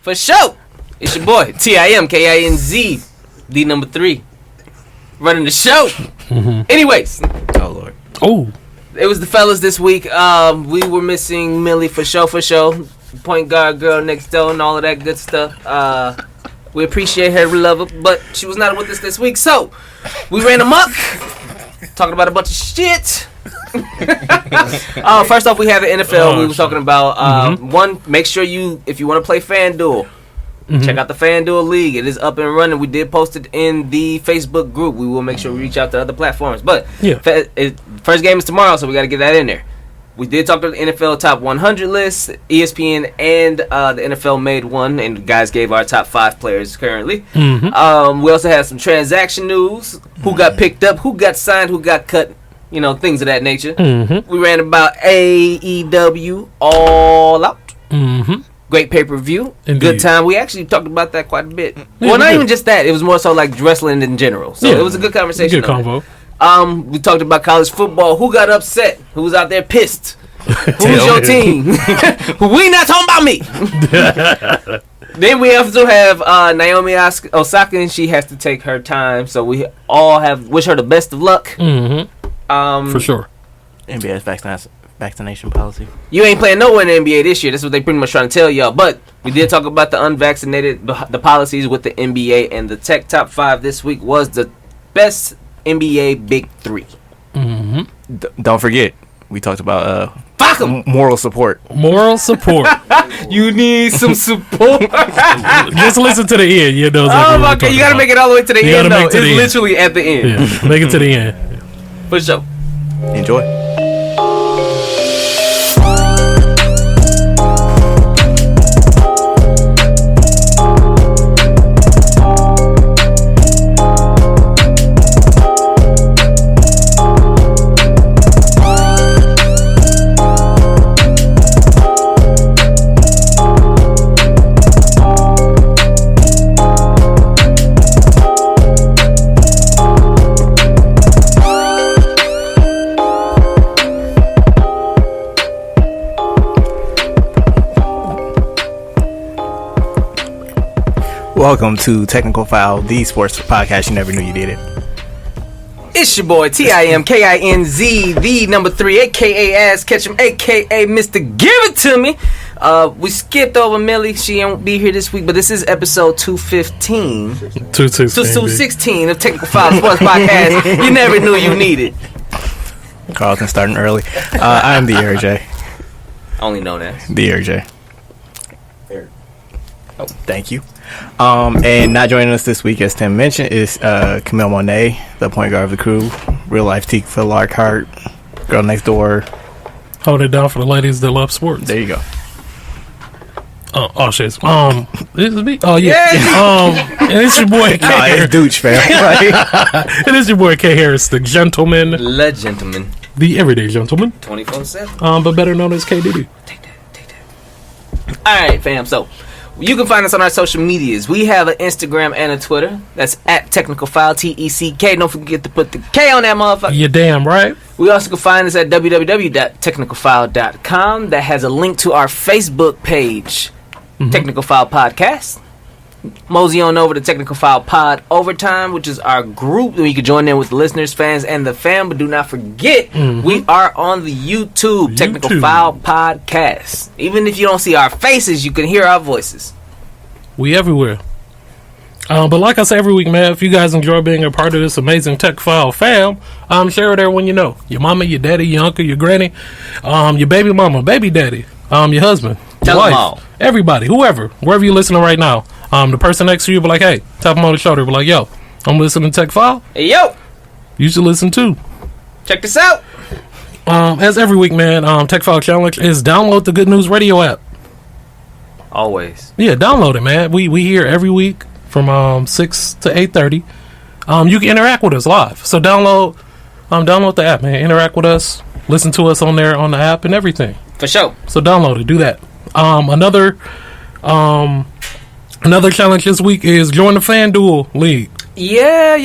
For sure. It's your boy, TIMKINZ, the number 3. Running the show. Anyways. Oh, Lord. Oh. It was the fellas this week. We were missing Millie for sure. Point guard girl next door and all of that good stuff. We appreciate her, we love her, but she was not with us this week. So, we ran amok. Talking about a bunch of shit. First off, we have the NFL. We were talking about one. Make sure if you want to play Fanduel, check out the Fanduel League. It is up and running. We did post it in the Facebook group. We will make sure we reach out to other platforms. But first game is tomorrow, so we got to get that in there. We did talk about the NFL Top 100 list. ESPN and the NFL made one, and the guys gave our top 5 players currently. We also had some transaction news. Who got picked up, who got signed, who got cut, things of that nature. We ran about AEW All Out. Great pay-per-view. Good time. We actually talked about that quite a bit. Well, not even just that. It was more so like wrestling in general. So it was a good conversation. Good convo. We talked about college football. Who got upset? Who was out there pissed? Who's your team? We not talking about me. Then we also have Naomi Osaka, and she has to take her time. So we all wish her the best of luck. For sure. NBA's vaccination policy. You ain't playing nowhere in the NBA this year. That's what they pretty much trying to tell y'all. But we did talk about the unvaccinated, the policies with the NBA, and the tech top 5 this week was the best NBA Big 3. Don't forget, we talked about moral support. Moral support. You need some support. Just listen to the end. You know. Oh my God! You gotta make it all the way to the end. Though. It's literally at the end. Yeah, make it to the end. For sure. Enjoy. Welcome to Technical File, the sports podcast you never knew you did it. It's your boy TIMKINZ, the number 3, aka Ass Ketchum, aka Mr. Give It To Me. We skipped over Millie. She won't be here this week, but this is episode 215. 216 of Technical File Sports Podcast. You never knew you needed. Carlton starting early. I'm the RJ. Only known as the RJ. Oh, thank you. And not joining us this week, as Tim mentioned, is Camille Monet, the point guard of the crew, real life Teak Phil Larkhart, girl next door. Hold it down for the ladies that love sports. There you go. Oh shit. This is me. Oh yeah. And it's your boy K. It's Dooch, fam. It is your boy K Harris, the gentleman, le gentleman, the everyday gentleman, 24/7. But better known as K Diddy. Take that. All right, fam. So. You can find us on our social medias. We have an Instagram and a Twitter. That's at Technical File, TECK. Don't forget to put the K on that motherfucker. You're damn right. We also can find us at www.technicalfile.com. That has a link to our Facebook page, Technical File Podcast. Mosey on over to Technical File Pod Overtime, which is our group where you can join in with the listeners, fans, and the fam. But do not forget, we are on the YouTube Technical File Podcast. Even if you don't see our faces, you can hear our voices. We everywhere. But like I say every week, man, if you guys enjoy being a part of this amazing Tech File fam, share it everyone you know. Your mama, your daddy, your uncle, your granny, your baby mama, baby daddy, your husband, your wife, them all. Everybody, whoever, wherever you're listening right now. The person next to you be like, hey, tap him on the shoulder, be like, yo, I'm listening to Tech File. Hey, yo. You should listen too. Check this out. As every week, man, Tech File Challenge is download the Good News Radio app. Always. Yeah, download it, man. We here every week from 6 to 8:30. You can interact with us live. So download the app, man. Interact with us. Listen to us on there on the app and everything. For sure. So download it. Do that. Another challenge this week is join the Fanduel League. Yeah.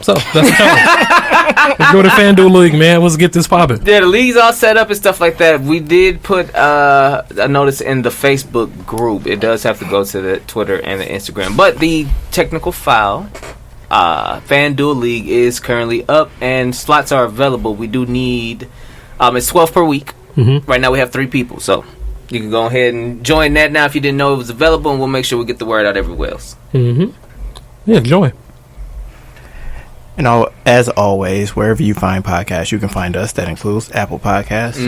So that's the challenge. Let's go to Fanduel League, man. Let's get this popping. Yeah, the league's all set up and stuff like that. We did put a notice in the Facebook group. It does have to go to the Twitter and the Instagram. But the technical file, Fanduel League, is currently up and slots are available. We do need, it's 12 per week. Mm-hmm. Right now we have 3 people. So you can go ahead and join that now if you didn't know it was available. And we'll make sure we get the word out everywhere else. Mm-hmm. Yeah, join. You know, as always, wherever you find podcasts, you can find us. That includes Apple Podcasts,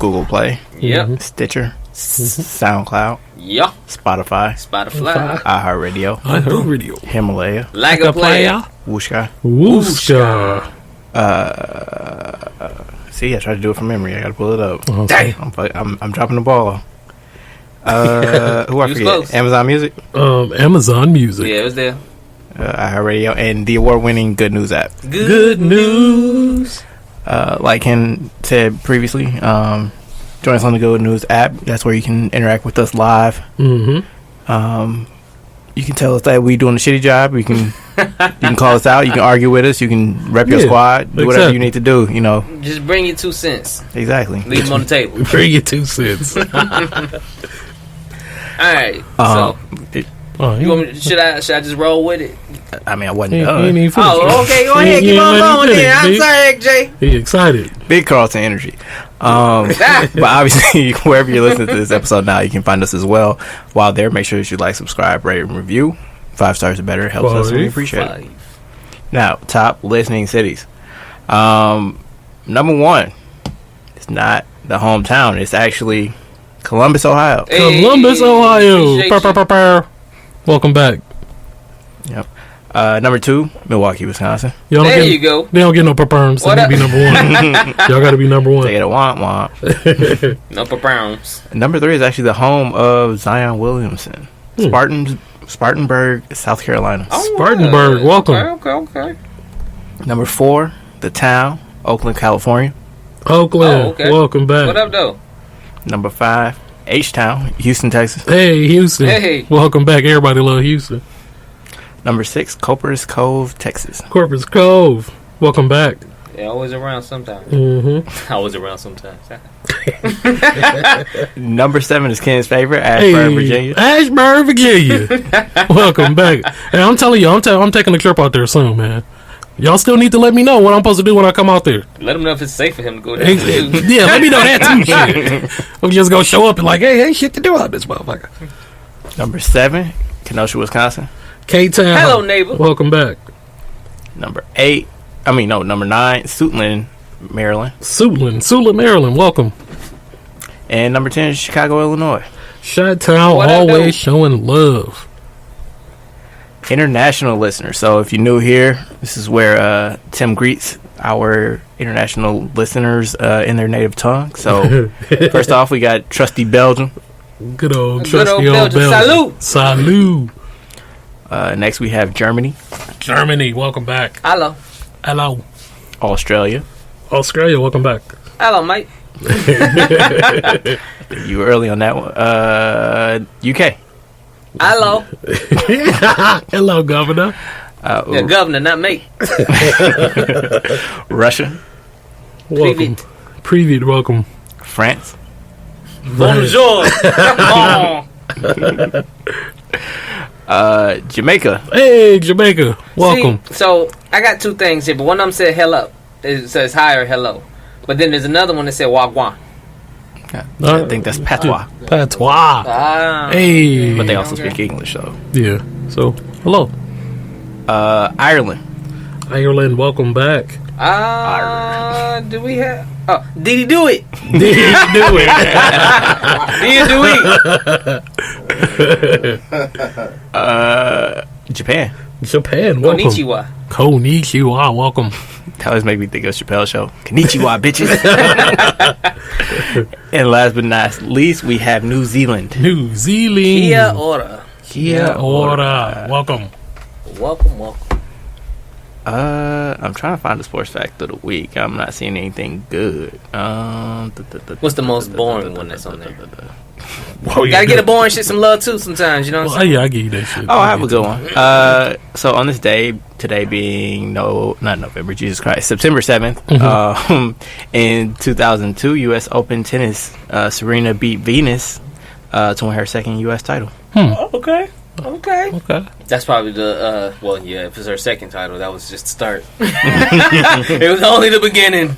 Google Play, Stitcher, SoundCloud, Spotify, iHeartRadio, Himalaya, Like a Player, Wooshka. See, I tried to do it from memory. I got to pull it up. Okay. I'm dropping the ball. Who I forget? Close. Amazon Music. Amazon Music. Yeah, it was there. iHeartRadio, and the award-winning Good News app. Good news. Like Ken said previously, join us on the Good News app. That's where you can interact with us live. Mm-hmm. You can tell us that we doing a shitty job. You can call us out. You can argue with us. You can rep your squad. Do whatever you need to do. You know. Just bring your 2 cents. Exactly. Leave them on the table. Bring your 2 cents. All right. So, you want me, should I just roll with it? I mean, I wasn't done. Okay. Go ahead. Keep on going then. I'm sorry, XJ. He excited. Big Carlton energy. But obviously, wherever you're listening to this episode now, you can find us as well. While there, make sure that you like, subscribe, rate, and review. 5 stars or better helps us, and we appreciate it. Now, top listening cities. Number 1, it's not the hometown. It's actually Columbus, Ohio. Hey, Columbus, Ohio. Welcome back. Yep. Number 2, Milwaukee, Wisconsin. There you go. They don't get no perms. They need to be number 1. Y'all got to be number 1. They get a womp womp. No browns. Number 3 is actually the home of Zion Williamson. Spartanburg, South Carolina. Oh, Spartanburg, welcome. Okay. Number 4, the town, Oakland, California. Oakland, welcome back. What up, though? Number 5, H-Town, Houston, Texas. Hey, Houston. Hey. Welcome back. Everybody love Houston. Number 6, Corpus Cove, Texas. Corpus Cove, welcome back. Yeah, always around sometimes. Mm-hmm. Always around sometimes. Number 7 is Ken's favorite, Ashburn, Virginia. Ashburn, Virginia. Welcome back. Hey, I'm telling you, I'm taking a trip out there soon, man. Y'all still need to let me know what I'm supposed to do when I come out there. Let him know if it's safe for him to go there. Yeah, let me know that too. Shit. I'm just gonna show up and like, hey, ain't shit to do out this motherfucker. Number 7, Kenosha, Wisconsin. K-Town. Hello, neighbor. Welcome back. Number 9, Suitland, Maryland. Suitland, Maryland. Welcome. And number 10 is Chicago, Illinois. Chi-Town, always showing love. International listeners. So if you're new here, this is where Tim greets our international listeners in their native tongue. So first off, we got trusty Belgium. Good old trusty old Belgium. Salute. Next we have Germany. Welcome back. Hello. Australia, welcome back. Hello, mate. You were early on that one. UK. Hello. Hello, Governor. Yeah, Governor, not mate. Russia. Welcome. Privet, welcome. France. Bonjour. Jamaica. Hey, Jamaica. Welcome. See, so I got 2 things here, but one of them said hello. It says hi or hello. But then there's another one that said wagwan. I think that's patois. Hey. But they also speak English, so. Yeah. So, hello. Ireland. Welcome back. Do we have... Oh, did he do it? Did he do it? Japan. Welcome. Konnichiwa. Welcome. That always make me think of Chappelle's show. Konnichiwa, bitches. And last but not least, we have New Zealand. Kia ora. Welcome. I'm trying to find the sports fact of the week. I'm not seeing anything good. What's the most boring one that's on there? Oh, gotta get a boring shit some love too sometimes, you know what I'm saying? Yeah, I give you that shit. Oh, I have a good one. So on this day, today being not November, Jesus Christ, September 7th, in 2002 U.S. Open tennis, Serena beat Venus to win her second U.S. title. Okay. That's probably the if it's her second title, that was just the start. It was only the beginning.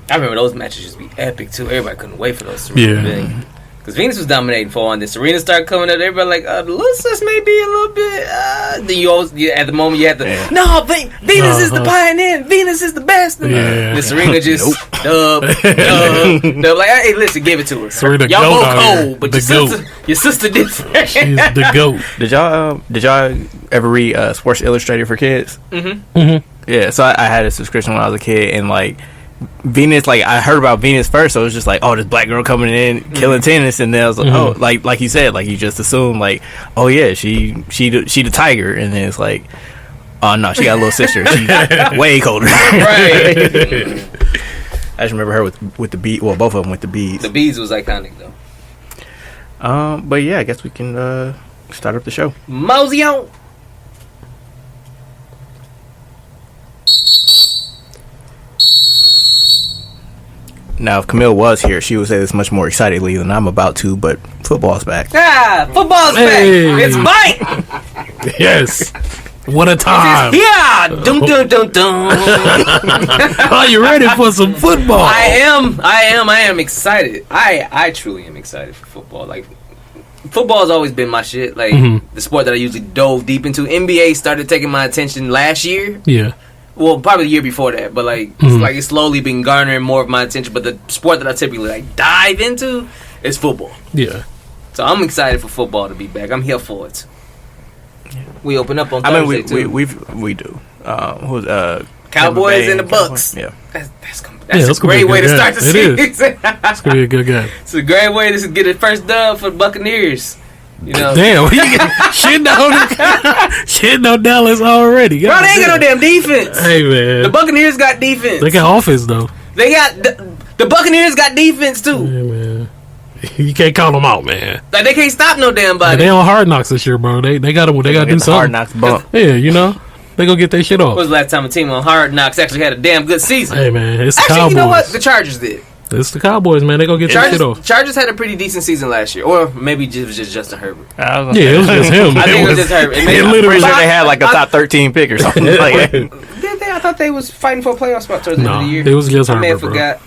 I remember those matches used to be epic too. Everybody couldn't wait for those. Because Venus was dominating for a while, and then Serena started coming up. Everybody like, the little sis may be a little bit. Then you always, at the moment, you had to, Venus is the pioneer. Venus is the best. And then Serena just, dub. Like, hey, listen, give it to her. Serena y'all both cold, but your sister different. She's the GOAT. Did y'all ever read Sports Illustrated for kids? Yeah, so I had a subscription when I was a kid, and like, Venus, like I heard about Venus first, so it was just like, oh, this black girl coming in killing tennis, and then I was like, oh, like you said, like you just assume, like, oh yeah, she the tiger, and then it's like, oh no, she got a little sister, she's way colder. Right. I just remember her with the bead. Well, both of them with the beads. The beads was iconic though. But yeah, I guess we can start up the show. Mosey on. Now, if Camille was here, she would say this much more excitedly than I'm about to, but football's back. Football's back. It's bite. Yes. What a time. Yeah. Dum, dum, dum, dum. Are you ready for some football? I am excited. I truly am excited for football. Like, football has always been my shit. Like, the sport that I usually dove deep into. NBA started taking my attention last year. Yeah. Well, probably the year before that, but like it's slowly been garnering more of my attention. But the sport that I typically like dive into is football. Yeah. So I'm excited for football to be back. I'm here for it. We open up on Thursday too. We do. Who's Cowboys and the Bucks. Yeah. That's a great way to start the season. That's gonna be a good game. It's a great way to get the first dub for the Buccaneers. You know, damn, shitting on Dallas already. Bro, they ain't got no damn defense. Hey man, the Buccaneers got defense. They got offense though. They got the Buccaneers got defense too. Yeah, man. You can't call them out, man. Like they can't stop no damn body. They on Hard Knocks this year, bro. They got to do something. Hard Knocks bump. Yeah, you know. They gonna get their shit off. When was the last time a team on Hard Knocks actually had a damn good season? Hey man, it's the actually, Cowboys. You know what? The Chargers did. It's the Cowboys, man. They gonna get their shit off. Chargers had a pretty decent season last year, or maybe it was just Justin Herbert. Yeah, it was just him. I think it was just Herbert. I'm pretty sure they had like a top 13 pick or something. Like, did they? I thought they was fighting for a playoff spot towards the end of the year. It was just Herbert. I may have forgot.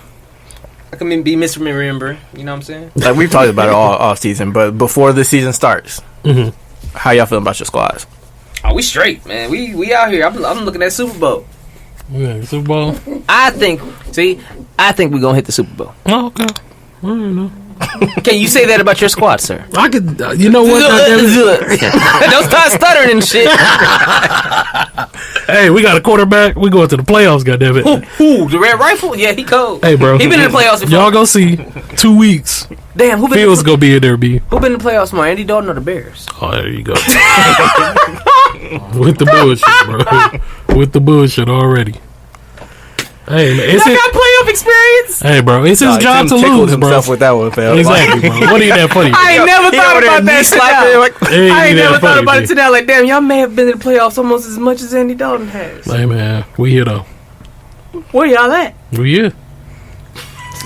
I can be misremembering. You know what I'm saying? Like we've talked about it all season, but before the season starts, how y'all feeling about your squads? Oh, we straight, man. We out here. I'm looking at Super Bowl. Yeah, Super Bowl. I think we're gonna hit the Super Bowl. Oh, okay. I don't know. Can you say that about your squad, sir? I could. You know what? Don't start stuttering and shit. Hey, we got a quarterback. We going to the playoffs. Goddamn it! Who? The Red Rifle? Yeah, he cold. Hey, bro, he been in the playoffs before. Y'all gonna see 2 weeks. Damn, who been? Fields gonna be in there? Who been in the playoffs more? Andy Dalton or the Bears? Oh, there you go. With the bullshit, bro. With the bullshit already. Hey, man, y'all got playoff experience? Hey, bro, it's his job to lose, bro. Himself with that one, fam. Exactly, bro. What ain't that funny? I ain't never thought about that shit. I ain't never thought about it today. Like, damn, y'all may have been in the playoffs almost as much as Andy Dalton has. Hey, man, we here though. Where y'all at? We here.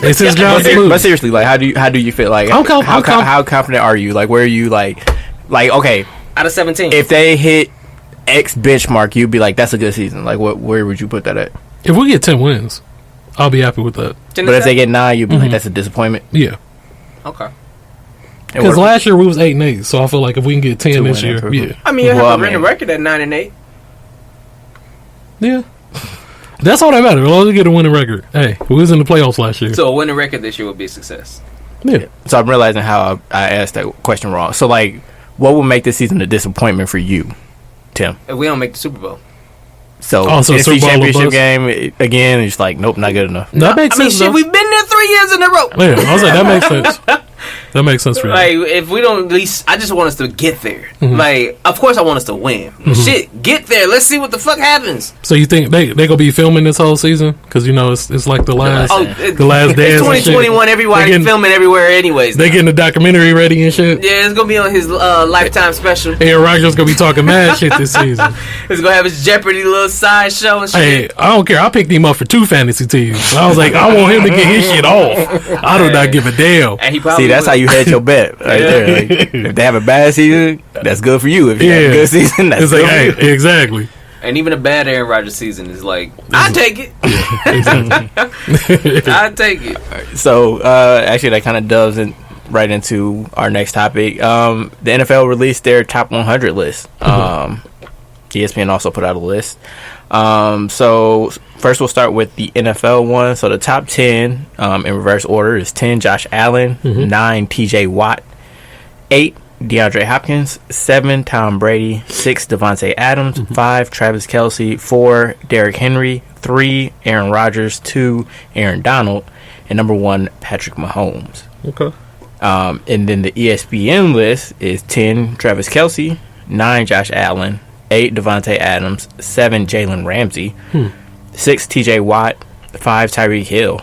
It's his job to lose. But seriously, like, how do you feel? Like, how confident are you? Like, where are you? Like, okay, out of 17, if they hit X benchmark, you'd be like, that's a good season. Like, where would you put that at? If we get 10 wins, I'll be happy with that. But if they get 9, you'd be like, that's a disappointment. Yeah. Okay. Because last year we was 8-8, so I feel like if we can get 10 this year, yeah. I mean, you have a winning record at 9-8. Yeah. That's all that matters. As long as we get a winning record. Hey, we was in the playoffs last year. So a winning record this year would be a success. Yeah. So I'm realizing how I asked that question wrong. So, like, what would make this season a disappointment for you, Tim? If we don't make the Super Bowl. So NFC Championship game again, it's like, nope, not good enough. That makes sense. Shit, we've been there 3 years in a row. Yeah, I was like, that makes sense. That makes sense for you. Like, if we don't at least, I just want us to get there. Like, of course I want us to win. Shit, get there. Let's see what the fuck happens. So you think they gonna be filming this whole season? Because you know it's like the last the last dance. It's 2021. Everybody's filming everywhere, anyways. They getting the documentary ready and shit. Yeah, it's gonna be on his Lifetime special. And Rodgers gonna be talking mad shit this season. He's gonna have his Jeopardy little side show and shit. Hey, I don't care. I picked him up for 2 fantasy teams. I was like, I want him to get his shit off. I do not give a damn. And he See, that's how you hedge your bet right there. Like, if they have a bad season, that's good for you. If you have a good season, that's it's good like, for you. Exactly. And even a bad Aaron Rodgers season is like, I take it. I take it. So, actually, that kind of doves right into our next topic. The NFL released their top 100 list. ESPN also put out a list. So, first we'll start with the NFL one. So, the top 10 in reverse order is 10 Josh Allen, 9 TJ Watt, 8 DeAndre Hopkins, 7 Tom Brady, 6 Devontae Adams, 5 Travis Kelce, 4 Derrick Henry, 3 Aaron Rodgers, 2 Aaron Donald, and number 1 Patrick Mahomes. Okay. And then the ESPN list is 10 Travis Kelce, 9 Josh Allen, 8 Devontae Adams, 7 Jalen Ramsey, 6 TJ Watt, 5 Tyreek Hill.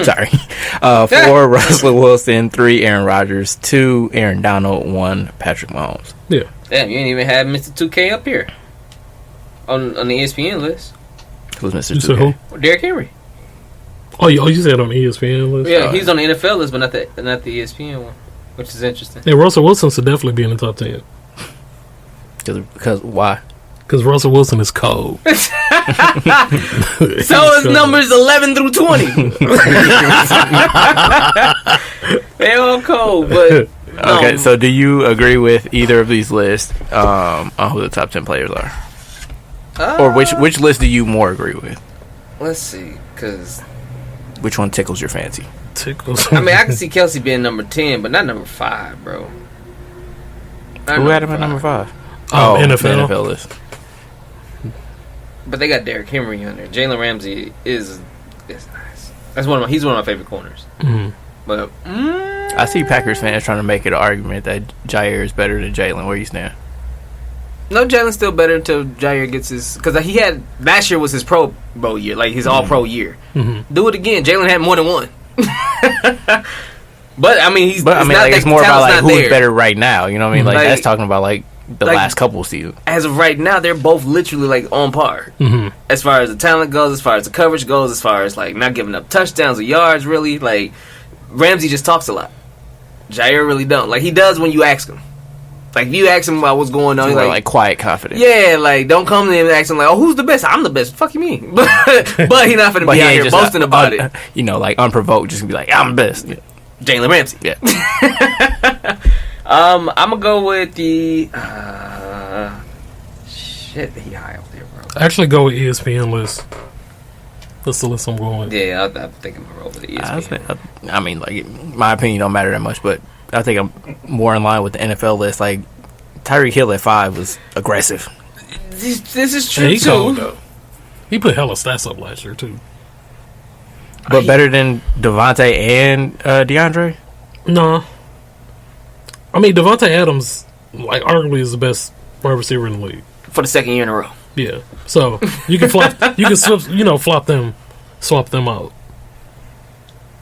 Sorry. 4 Russell Wilson, 3 Aaron Rodgers, 2 Aaron Donald, 1 Patrick Mahomes. Yeah. Damn, you ain't even had Mr. 2K up here on the ESPN list. Who's Mr. You said 2K? who? Derrick Henry. Oh, you said on the ESPN list? Yeah, he's on the NFL list, but not the ESPN one, which is interesting. Yeah, Russell Wilson should definitely be in the top 10. Because why? Because Russell Wilson is cold. So his numbers 11 through 20. They all cold, but Okay, so do you agree with either of these lists on who the top 10 players are? Or which list do you more agree with? Let's see, because which one tickles your fancy? Tickles. I mean, I can see Kelce being number 10, but not number 5, bro. Who had him at number 5? NFL. The NFL list. But they got Derrick Henry on there. Jalen Ramsey is nice. He's one of my favorite corners. But I see Packers fans trying to make it an argument that Jair is better than Jalen. Where you stand? no, Jalen's still better until Jair gets his, because he had last year was his Pro Bowl year, like his All Pro year. Do it again. Jalen had more than one. But I mean, it's more about like who's better right now. You know what I mean? Like that's talking about like the last couple of seasons. As of right now, they're both literally like on par as far as the talent goes, as far as the coverage goes, as far as like not giving up touchdowns or yards. Really, like Ramsey just talks a lot. Jair really don't. Like he does when you ask him. Like if you ask him about what's going on, he's like quiet confidence. Yeah, like don't come to him and ask him like, "Oh, who's the best?" I'm the best. Fuck you mean? But he's not finna be out here boasting about it. You know, like unprovoked, just gonna be like, "I'm the best." Yeah. Jalen Ramsey. Yeah. I'm gonna go with the shit. He high up there, bro. Actually, go with ESPN list. That's the list I'm going with. Yeah, I think I'm gonna roll with the ESPN. I mean, like my opinion don't matter that much, but I think I'm more in line with the NFL list. Like Tyreek Hill at 5 was aggressive. This is true he too. cold, though. He put hella stats up last year too. But better than Devontae and DeAndre? No. I mean, Devontae Adams, like, arguably is the best wide receiver in the league. For the second year in a row. Yeah. So, you can flop, swap them out.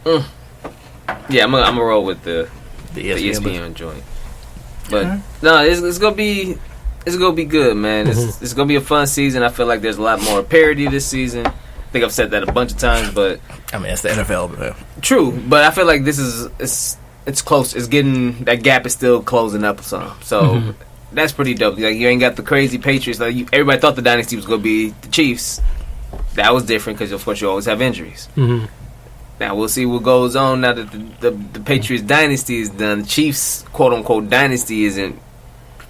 Yeah, I'm gonna roll with the ESPN joint. But, no, it's gonna be good, man. It's gonna be a fun season. I feel like there's a lot more parity this season. I think I've said that a bunch of times, but I mean it's the NFL, but true. But I feel like this is it's close. It's getting, that gap is still closing up some. So that's pretty dope. Like you ain't got the crazy Patriots. Like everybody thought the dynasty was gonna be the Chiefs. That was different because of course you always have injuries. Now we'll see what goes on now that the Patriots dynasty is done. The Chiefs quote unquote dynasty isn't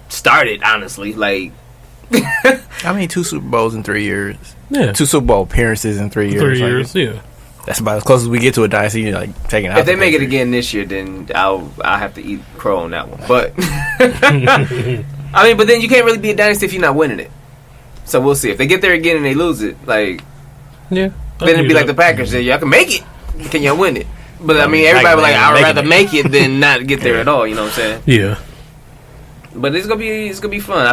started. Honestly, like I mean 2 Super Bowls in 3 years. Yeah. 2 Super Bowl appearances in 3 years. 3 years, yeah. That's about as close as we get to a dynasty. Like taking out. If they make it again this year, then I'll have to eat crow on that one. But I mean, but then you can't really be a dynasty if you're not winning it. So we'll see. If they get there again and they lose it, like yeah, then it'd be like the Packers. Y'all can make it. Can y'all win it? But I mean, everybody was like, I would rather make it than not get there at all. You know what I'm saying? Yeah. But it's gonna be fun.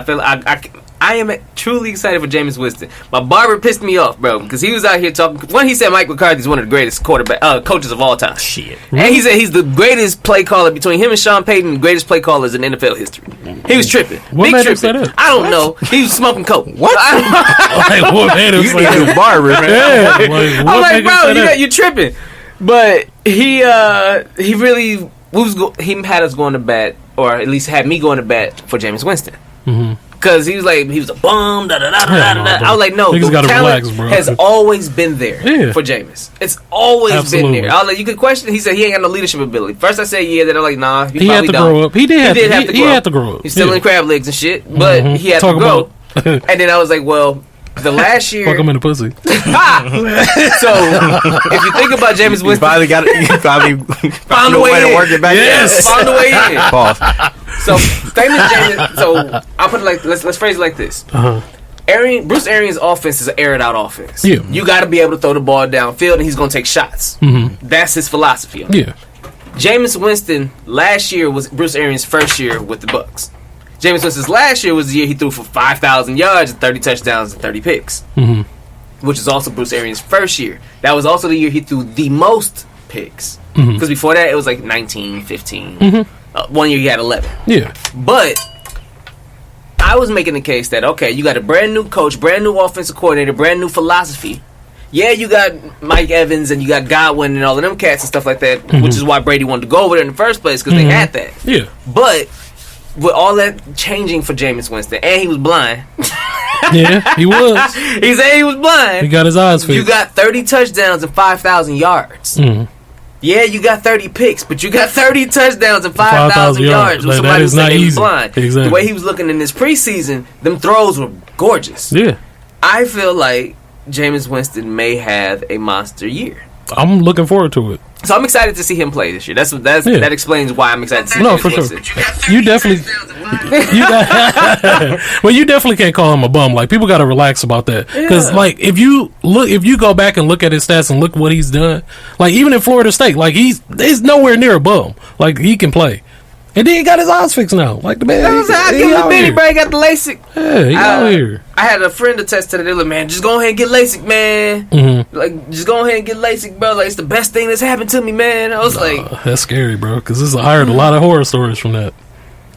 I am truly excited for Jameis Winston. My barber pissed me off, bro, because he was out here talking. He said Mike McCarthy is one of the greatest coaches of all time. Shit. And he said he's the greatest play caller between him and Sean Payton, the greatest play callers in NFL history. He was tripping. What made him say that? I don't know. He was smoking coke. What? What made him say that? Barber, man. Yeah, I'm like, bro, you tripping. But he really he had us going to bat, or at least had me going to bat for Jameis Winston. Because he was a bum, I was like, no, the talent has always been there for Jameis. It's always been there. I was like, you could question it. He said he ain't got no leadership ability. First I said yeah, then I'm like, nah, he had to grow up. He had to grow up. He's still in crab legs and shit, but he had to grow. And then I was like, well, the last year, fuck him in the pussy. So if you think about Jameis Winston, he probably found a way to work it back. Yes, found a way in. Pause. So famous Jameis. So I'll put it like let's phrase it like this. Bruce Arians' offense is an aired out offense. Yeah. You got to be able to throw the ball downfield, and he's going to take shots. That's his philosophy. Yeah. Jameis Winston last year was Bruce Arians' first year with the Bucs. Jameis Winston's last year was the year he threw for 5,000 yards and 30 touchdowns and 30 picks, which is also Bruce Arians' first year. That was also the year he threw the most picks. Because before that, it was like 19, 15. 1 year he had 11. Yeah. But I was making the case that, okay, you got a brand new coach, brand new offensive coordinator, brand new philosophy. Yeah, you got Mike Evans and you got Godwin and all of them cats and stuff like that, which is why Brady wanted to go over there in the first place, because they had that. Yeah. But with all that changing for Jameis Winston, and he was blind. Yeah, he was. He said he was blind. He got his eyes fixed. You got 30 touchdowns and 5,000 yards. Yeah, you got 30 picks, but you got 30 touchdowns and 5,000 yards with somebody who's saying he was blind. Exactly. The way he was looking in this preseason, them throws were gorgeous. Yeah. I feel like Jameis Winston may have a monster year. I'm looking forward to it. So I'm excited to see him play this year. That explains why I'm excited to see Jameis for Winston. Sure. You definitely well, you definitely can't call him a bum. Like, people got to relax about that, because like if you go back and look at his stats and look what he's done, like even in Florida State, like he's nowhere near a bum. Like, he can play. And then he got his eyes fixed now. Like, the man, he got the LASIK. Yeah, he out here. I had a friend attest to that. They like, man, just go ahead and get LASIK, man. Like, just go ahead and get LASIK, bro. Like, it's the best thing that's happened to me, man. I was like, that's scary, bro, because I heard a lot of horror stories from that.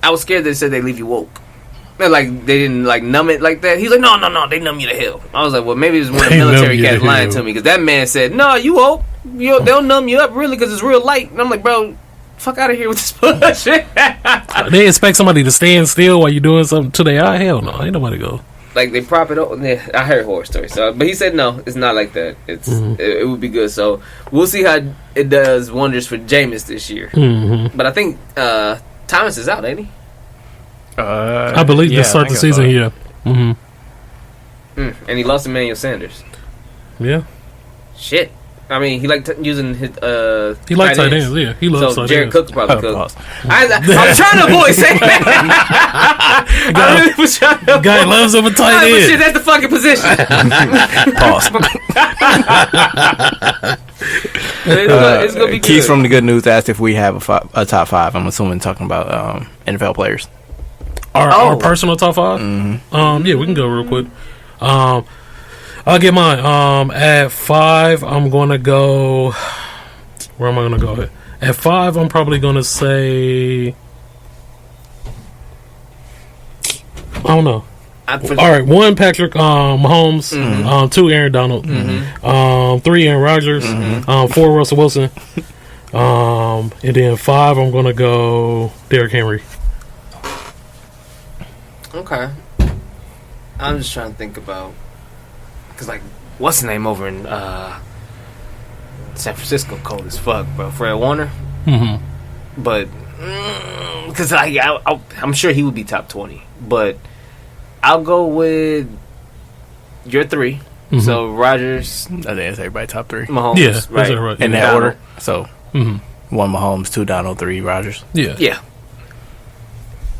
I was scared they said they leave you woke. They're like, they didn't like numb it like that. He's like, no, they numb you to hell. I was like, well, maybe it was one of the military cats lying to me, because that man said, no, you woke. They'll numb you up really because it's real light. And I'm like, bro, fuck out of here with this bullshit. They expect somebody to stand still while you're doing something to their eye? Hell no, ain't nobody go. Like, they prop it up. Yeah, I heard horror stories. So, but he said no, it's not like that. It would be good. So we'll see how it does wonders for Jameis this year. But I think Thomas is out, ain't he? I believe to start the season. Yeah. And he lost Emmanuel Sanders. Yeah. Shit. I mean, he liked using his. He likes tight ends. Yeah, he loves tight ends. Jared Cook probably could. I'm trying to avoid saying that. I really was trying to. Guy loves him a tight end. Shit, that's the fucking position. It's gonna be good. Keith from the Good News asked if we have a top five. I'm assuming talking about NFL players. Our personal top five. Yeah, we can go real quick. I'll get mine. At 5, I'm gonna go. Where am I gonna go? At 5, I'm probably gonna say. I don't know. All right, 1, Patrick Mahomes. 2, Aaron Donald. 3, Aaron Rodgers. 4, Russell Wilson. And then 5, I'm gonna go Derrick Henry. Okay. I'm just trying to think about. Because, like, what's the name over in San Francisco? Cold as fuck, bro. Fred Warner. But, because I'm sure he would be top 20. But I'll go with your 3. So, Rodgers. I think that's everybody top 3. Mahomes. Yeah, right. In that order. So, 1 Mahomes, 2 Donald, 3 Rodgers. Yeah.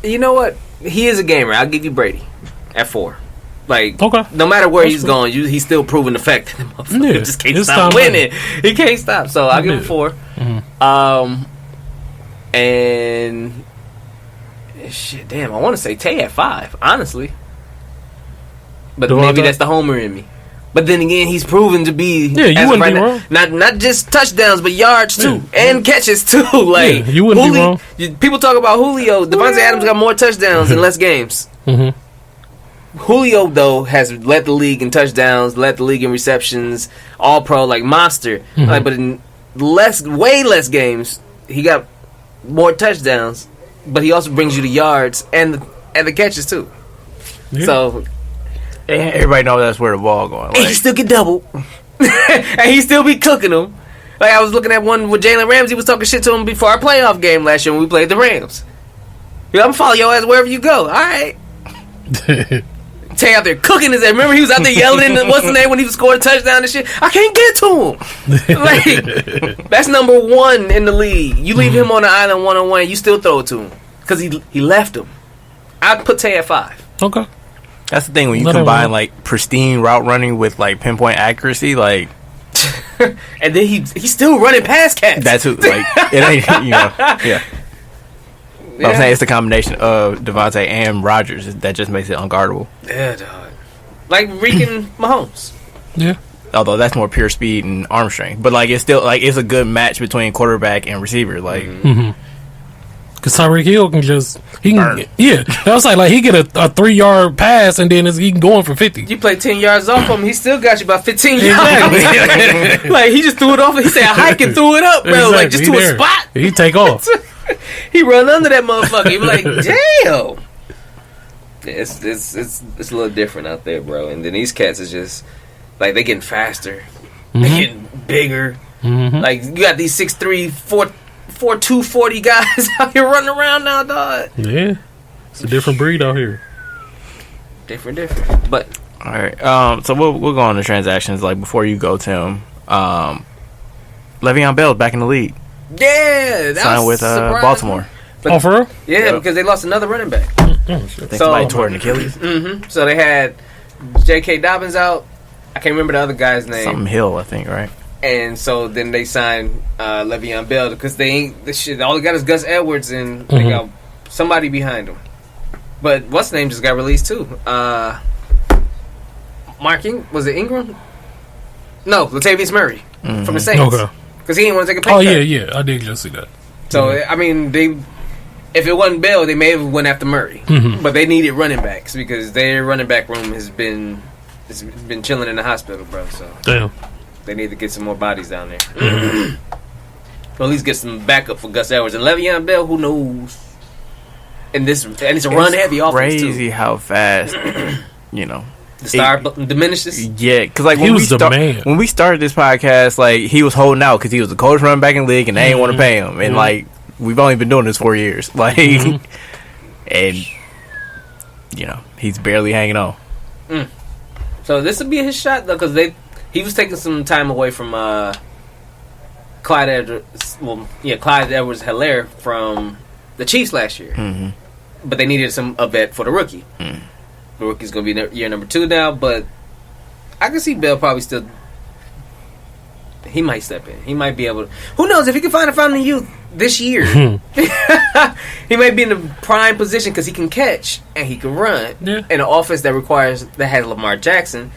You know what? He is a gamer. I'll give you Brady at 4. Like, okay. No matter where he's going, he's still proving the fact that the motherfucker just can't stop winning. He can't stop. So I'll give him 4. And shit, damn, I want to say Tay at 5, honestly. But maybe that's the homer in me. But then again, he's proven to be you wouldn't be wrong. Not just touchdowns, but yards too, and catches too. Like you wouldn't be wrong. People talk about Julio. Devontae Adams got more touchdowns in less games. Julio though has led the league in touchdowns, led the league in receptions, all pro, like monster. Like, but in way less games, he got more touchdowns, but he also brings you the yards and the catches too. Yeah. So everybody knows that's where the ball going. Like. And he still get doubled, and he still be cooking them. Like I was looking at one with Jalen Ramsey was talking shit to him before our playoff game last year when we played the Rams. I'm gonna follow your ass wherever you go. All right. Tay out there cooking his ass. Remember he was out there yelling what's the name when he was scoring a touchdown and shit? I can't get to him. Like that's number 1 in the league. You leave him on the island 1-on-1, you still throw it to him because he left him. I'd put Tay at 5. Okay. That's the thing when you combine like pristine route running with like pinpoint accuracy, like, and then he's still running past cats. That's who, like it ain't yeah. Yeah. I'm saying it's the combination of Devontae and Rodgers that just makes it unguardable. Yeah, dog. Like Reeking Mahomes. Yeah. Although that's more pure speed and arm strength, but like it's still like it's a good match between quarterback and receiver. Like, because Tyreek Hill can I was like he get a 3-yard pass and then he can go in for 50. You play 10 yards off him, he still got you about 15 yards. Like he just threw it off. He said a hike and threw it up, bro. Exactly. Like just to a spot. He take off. He run under that motherfucker. He be like, damn. It's a little different out there, bro. And then these cats is just like they getting faster, they getting bigger. Like you got these 6'3", 4'2", 40 guys out here running around now, dog. Yeah, it's a different breed out here. Different. But all right, so we'll go on to transactions. Like before you go, Tim, Le'Veon Bell back in the league. Yeah, signed with Baltimore. But, for real? Yeah, because they lost another running back. I think somebody tore an Achilles. So they had J.K. Dobbins out. I can't remember the other guy's name. Something Hill, I think, right? And so then they signed Le'Veon Bell because they ain't the shit. All they got is Gus Edwards and they got somebody behind him. But what's the name just got released too? Was it Ingram? No, Latavius Murray from the Saints. Okay. Because he didn't want to take a pay cut. Oh, yeah, I did just see that. So, I mean, if it wasn't Bell, they may have went after Murray. But they needed running backs because their running back room has been chilling in the hospital, bro. So damn. They need to get some more bodies down there. Or at least get some backup for Gus Edwards. And Le'Veon Bell, who knows? And it's a run-heavy offense, too. Crazy how fast, the star diminishes. Yeah, because like when we started this podcast, like he was holding out because he was the coach running back in the league, and they ain't want to pay him. And like we've only been doing this 4 years, like, and he's barely hanging on. So this would be his shot though, because he was taking some time away from Clyde Edwards-Helaire from the Chiefs last year, but they needed a vet for the rookie. The rookie's going to be year number 2 now, but I can see Bell probably still. He might step in. He might be able to. Who knows if he can find a fountain of youth this year? He might be in the prime position because he can catch and he can run in an offense that has Lamar Jackson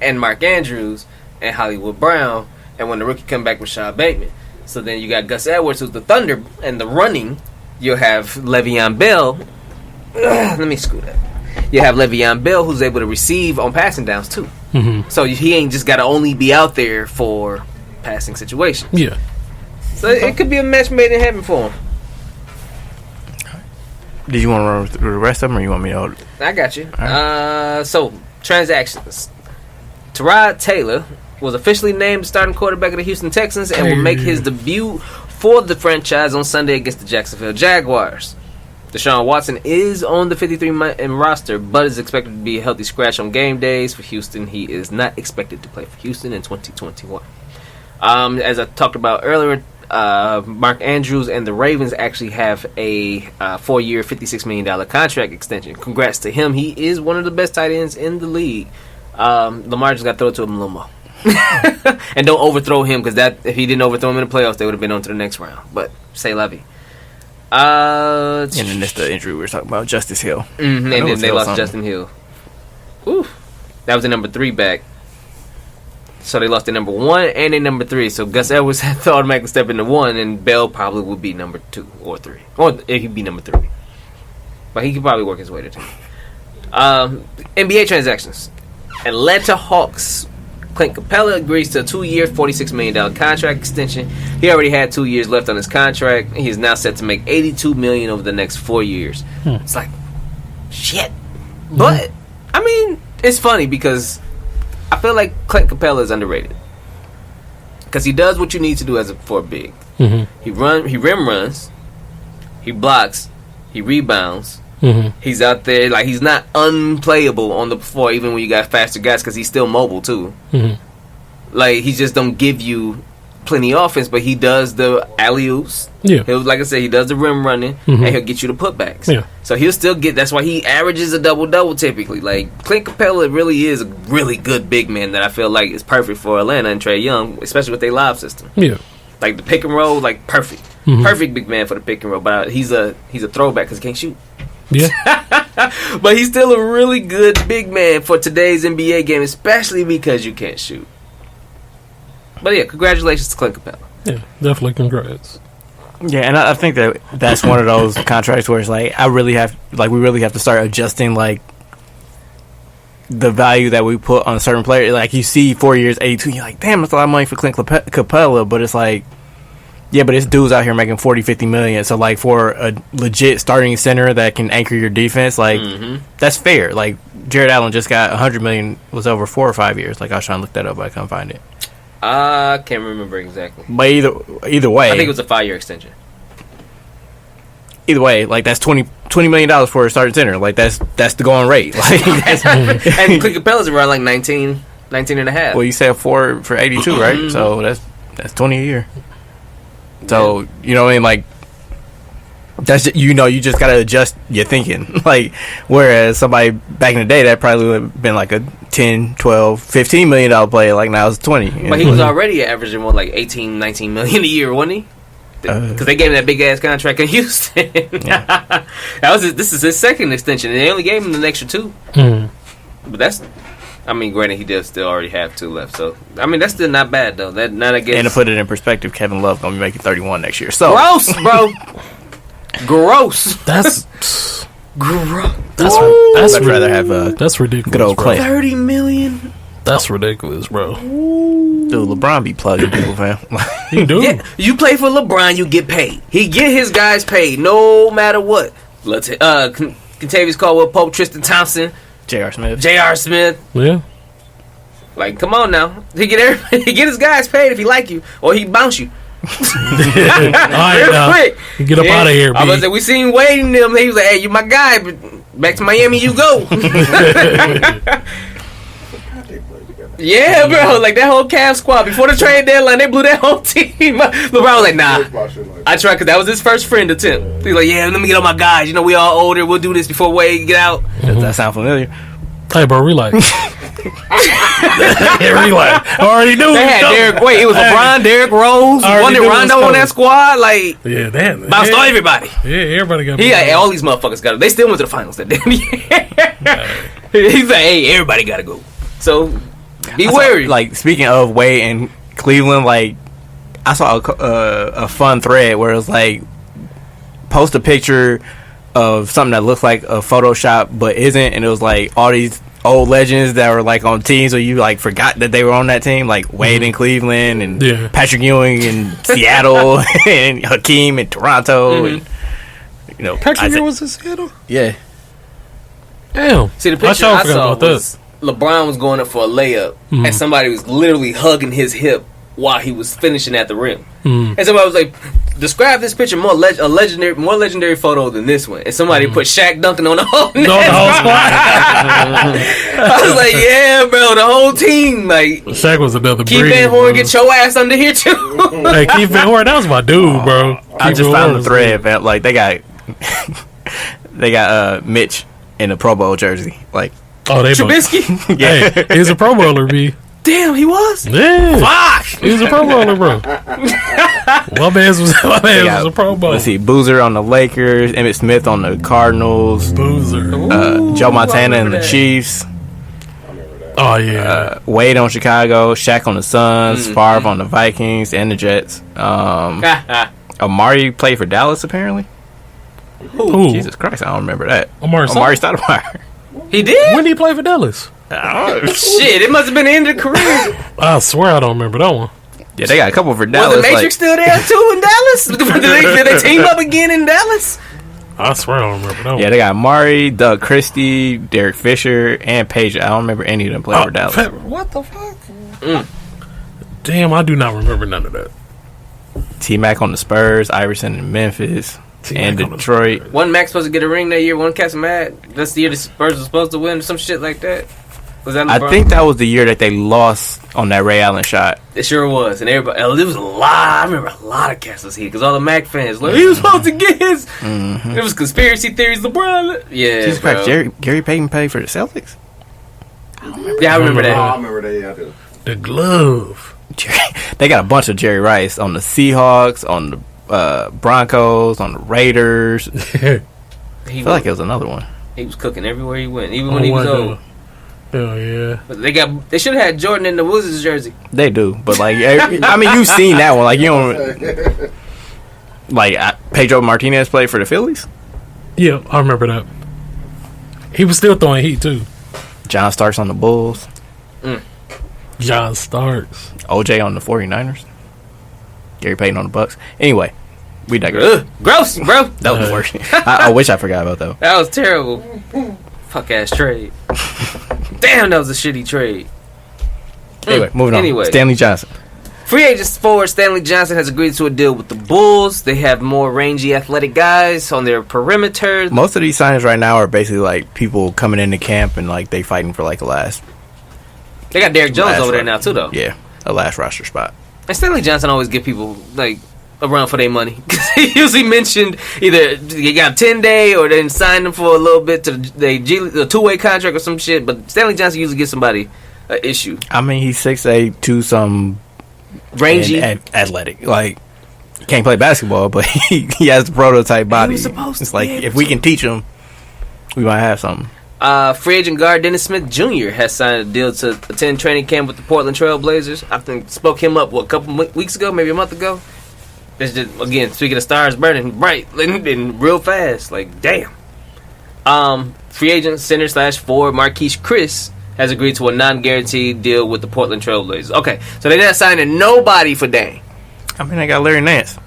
and Mark Andrews and Hollywood Brown, and when the rookie come back with Rashad Bateman. So then you got Gus Edwards, who's the thunder and the running. You'll have Le'Veon Bell. Let me scoot up. You have Le'Veon Bell, who's able to receive on passing downs too. So he ain't just got to only be out there for passing situations. Yeah. So it could be a match made in heaven for him. Did you want to run through the rest of them, or you want me to? I got you. Right. So transactions. Tyrod Taylor was officially named the starting quarterback of the Houston Texans and will make his debut for the franchise on Sunday against the Jacksonville Jaguars. Deshaun Watson is on the 53-man roster, but is expected to be a healthy scratch on game days for Houston. He is not expected to play for Houston in 2021. As I talked about earlier, Mark Andrews and the Ravens actually have a 4-year, $56 million contract extension. Congrats to him. He is one of the best tight ends in the league. Lamar just got to throw it to him a little more. And don't overthrow him, because if he didn't overthrow him in the playoffs, they would have been on to the next round. But say la vie. And then that's the injury we were talking about, Justice Hill. And then they lost Justin Hill. Ooh, that was the number 3 back. So they lost the number 1 and the number 3. So Gus Edwards had to automatically step into 1, and Bell probably would be number 2 or 3, or he'd be number 3. But he could probably work his way to 2. NBA transactions. Atlanta Hawks. Clint Capela agrees to a 2-year, $46 million contract extension. He already had 2 years left on his contract. He is now set to make $82 million over the next 4 years. It's like, shit. But I mean, it's funny because I feel like Clint Capela is underrated because he does what you need to do for a big. He rim runs, he blocks, he rebounds. He's out there, like, he's not unplayable on the floor, even when you got faster guys, because he's still mobile too. Like, he just don't give you plenty of offense, but he does the alley-oops. Like I said, he does the rim running, and he'll get you the putbacks. So he'll still get. That's why he averages a double-double typically. Like, Clint Capela really is a really good big man that I feel like is perfect for Atlanta and Trae Young, especially with their live system. Like the pick and roll, like perfect, perfect big man for the pick and roll. But he's a throwback because he can't shoot. But he's still a really good big man for today's NBA game, especially because you can't shoot. But yeah, congratulations to Clint Capela. Yeah, definitely congrats. Yeah, and I think that's one of those contracts where it's like we really have to start adjusting like the value that we put on a certain player. Like, you see 4 years, 82, you're like, damn, that's a lot of money for Clint Capela, but it's like, yeah, but this dude's out here making 40, 50 million. So, like, for a legit starting center that can anchor your defense, like, that's fair. Like, Jared Allen just got 100 million, was over 4 or 5 years. Like, I was trying to look that up, but I couldn't find it. I can't remember exactly. But either way, I think it was a 5-year extension. Either way, like, that's $20 million for a starting center. Like, that's the going rate. Like, and Clint Capela's around like 19 and a half. Well, you said 4 for 82, right? So that's 20 a year. So, you know what I mean? Like, that's just, you just got to adjust your thinking. Like, whereas somebody back in the day, that probably would have been like a 10, 12, $15 million player. Like, now it's 20. But he was already averaging more like 18, 19 million a year, wasn't he? Because they gave him that big ass contract in Houston. This is his second extension, and they only gave him an extra 2. But granted, he does still already have 2 left. So, I mean, that's still not bad though. And to put it in perspective, Kevin Love gonna be making 31 next year. So gross, bro. Gross. That's gross. I'd rather have that's ridiculous. Good old Clay. 30 million. That's ridiculous, bro. Dude, LeBron be plugging people, fam. He do. Yeah, you play for LeBron, you get paid. He get his guys paid no matter what. Let's Contavious Caldwell Pope, Tristan Thompson, J.R. Smith. Yeah. Like, come on now. He get his guys paid if he like you, or he bounce you. Real quick. Get up out of here, B. I was like, we seen Wade and them. He was like, hey, you my guy, but back to Miami you go. Yeah, bro. Like, that whole Cavs squad, before the trade deadline, they blew that whole team. LeBron was like, nah. I tried, because that was his first friend attempt. He's like, yeah, let me get on my guys. You know, we all older. We'll do this before Wade get out. Does that sound familiar? Hey, bro, relax. Relax. I already knew. They had Derek. Wait, it was LeBron, Derek Rose, one Rondo on that squad. Like, yeah, damn. Bounced on everybody. Yeah, everybody got. All these motherfuckers got it. They still went to the finals that damn year. He's like, hey, everybody got to go. So be wary. Like, speaking of Wade and Cleveland, like, I saw a fun thread where it was like, post a picture of something that looks like a Photoshop but isn't, and it was like all these old legends that were like on teams where you like forgot that they were on that team, like Wade in Cleveland and Patrick Ewing in Seattle and Hakeem in Toronto. And, Patrick Ewing was in Seattle. Yeah. Damn. See, the picture I saw was LeBron was going up for a layup, and somebody was literally hugging his hip while he was finishing at the rim. And somebody was like, describe this picture more legendary photo than this one. And somebody put Shaq dunking on the whole net. No, the whole squad. I was like, yeah, bro, the whole team. Like, Shaq was another Keith Van Horn, get your ass under here too. Hey, Keith Van Horn, that was my dude, bro. I just found the thread, man. Like, they got Mitch in a Pro Bowl jersey. Like, Trubisky? Yeah. Hey, he's a Pro Bowler, B. Damn, he was? Yeah. Fuck! He was a Pro Bowler, bro. My man was a Pro Bowler. Let's see, Boozer on the Lakers, Emmitt Smith on the Cardinals, Boozer. Joe Montana and the Chiefs. Oh, yeah. Wade on Chicago, Shaq on the Suns, Favre on the Vikings and the Jets. Amari played for Dallas, apparently. Who? Jesus Christ, I don't remember that. Amari Stoudemire. He did? When did he play for Dallas? Shit, it must have been the end of the career. I swear I don't remember that one. Yeah, they got a couple for Dallas. Was the Matrix still there too in Dallas? Did they team up again in Dallas? I swear I don't remember that one. Yeah, they got Amari, Doug Christie, Derek Fisher, and Paige. I don't remember any of them playing for Dallas. What the fuck? Damn, I do not remember none of that. T-Mac on the Spurs, Iverson in Memphis, and Detroit. Wasn't Max supposed to get a ring that year? One cast mad. That's the year the Spurs were supposed to win, some shit like that. Was that LeBron? I think that was the year that they lost on that Ray Allen shot. It sure was, and everybody. It was a lot. I remember a lot of cats was here because all the Mac fans like he was supposed to get his. It was conspiracy theories. LeBron. Yeah, Jesus Christ, Gary Payton paid for the Celtics. I remember that. I remember that. Yeah, I do. The glove. They got a bunch of Jerry Rice on the Seahawks, on the Broncos, on the Raiders. I feel like it was another one. He was cooking everywhere he went, even when he was old. Hell yeah! But they should have had Jordan in the Wizards jersey. They do, but like I mean, you've seen that one. Like you don't like Pedro Martinez played for the Phillies. Yeah, I remember that. He was still throwing heat too. John Starks on the Bulls. John Starks. OJ on the 49ers. Gary Payton on the Bucks. Anyway, we digress. Gross, bro. That was worse. I wish I forgot about that. That was terrible. Fuck ass trade. Damn, that was a shitty trade. Anyway, moving on. Stanley Johnson. Free agent forward Stanley Johnson has agreed to a deal with the Bulls. They have more rangy, athletic guys on their perimeter. Most of these signings right now are basically like people coming into camp and like they fighting for like a last. They got Derek Jones over there now too, though. Yeah, a last roster spot. And Stanley Johnson always give people like a run for their money because he usually mentioned either they got 10-day or they signed them for a little bit to the two-way contract or some shit. But Stanley Johnson usually gives somebody an issue. I mean, he's 6'8", 2 some rangy, and athletic. Like he can't play basketball, but he has the prototype body. It's like if we can teach him, we might have something. Free agent guard Dennis Smith Jr. has signed a deal to attend training camp with the Portland Trail Blazers. I think spoke him up a couple weeks ago, maybe a month ago. It's just, again, speaking of stars burning bright and real fast, like damn. Free agent center / forward Marquise Chris has agreed to a non-guaranteed deal with the Portland Trail Blazers. Okay, so they're not signing nobody for Dame. I mean, they got Larry Nance.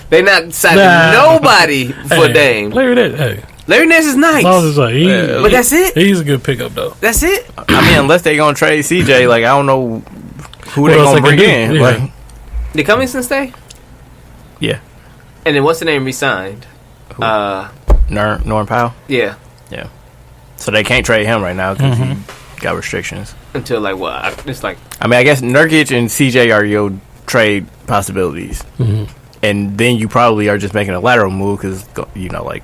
They're not signing nobody for Dame. Larry Nance is nice. But that's it? He's a good pickup, though. That's it? I mean, unless they're going to trade CJ, like, I don't know who they're going to bring in. Yeah. Like, did Cummington stay? Yeah. And then what's the name resigned? Norm Powell? Yeah. Yeah. So they can't trade him right now because he got restrictions. Until, like, what? It's like... I mean, I guess Nurkic and CJ are your trade possibilities. And then you probably are just making a lateral move because, you know, like,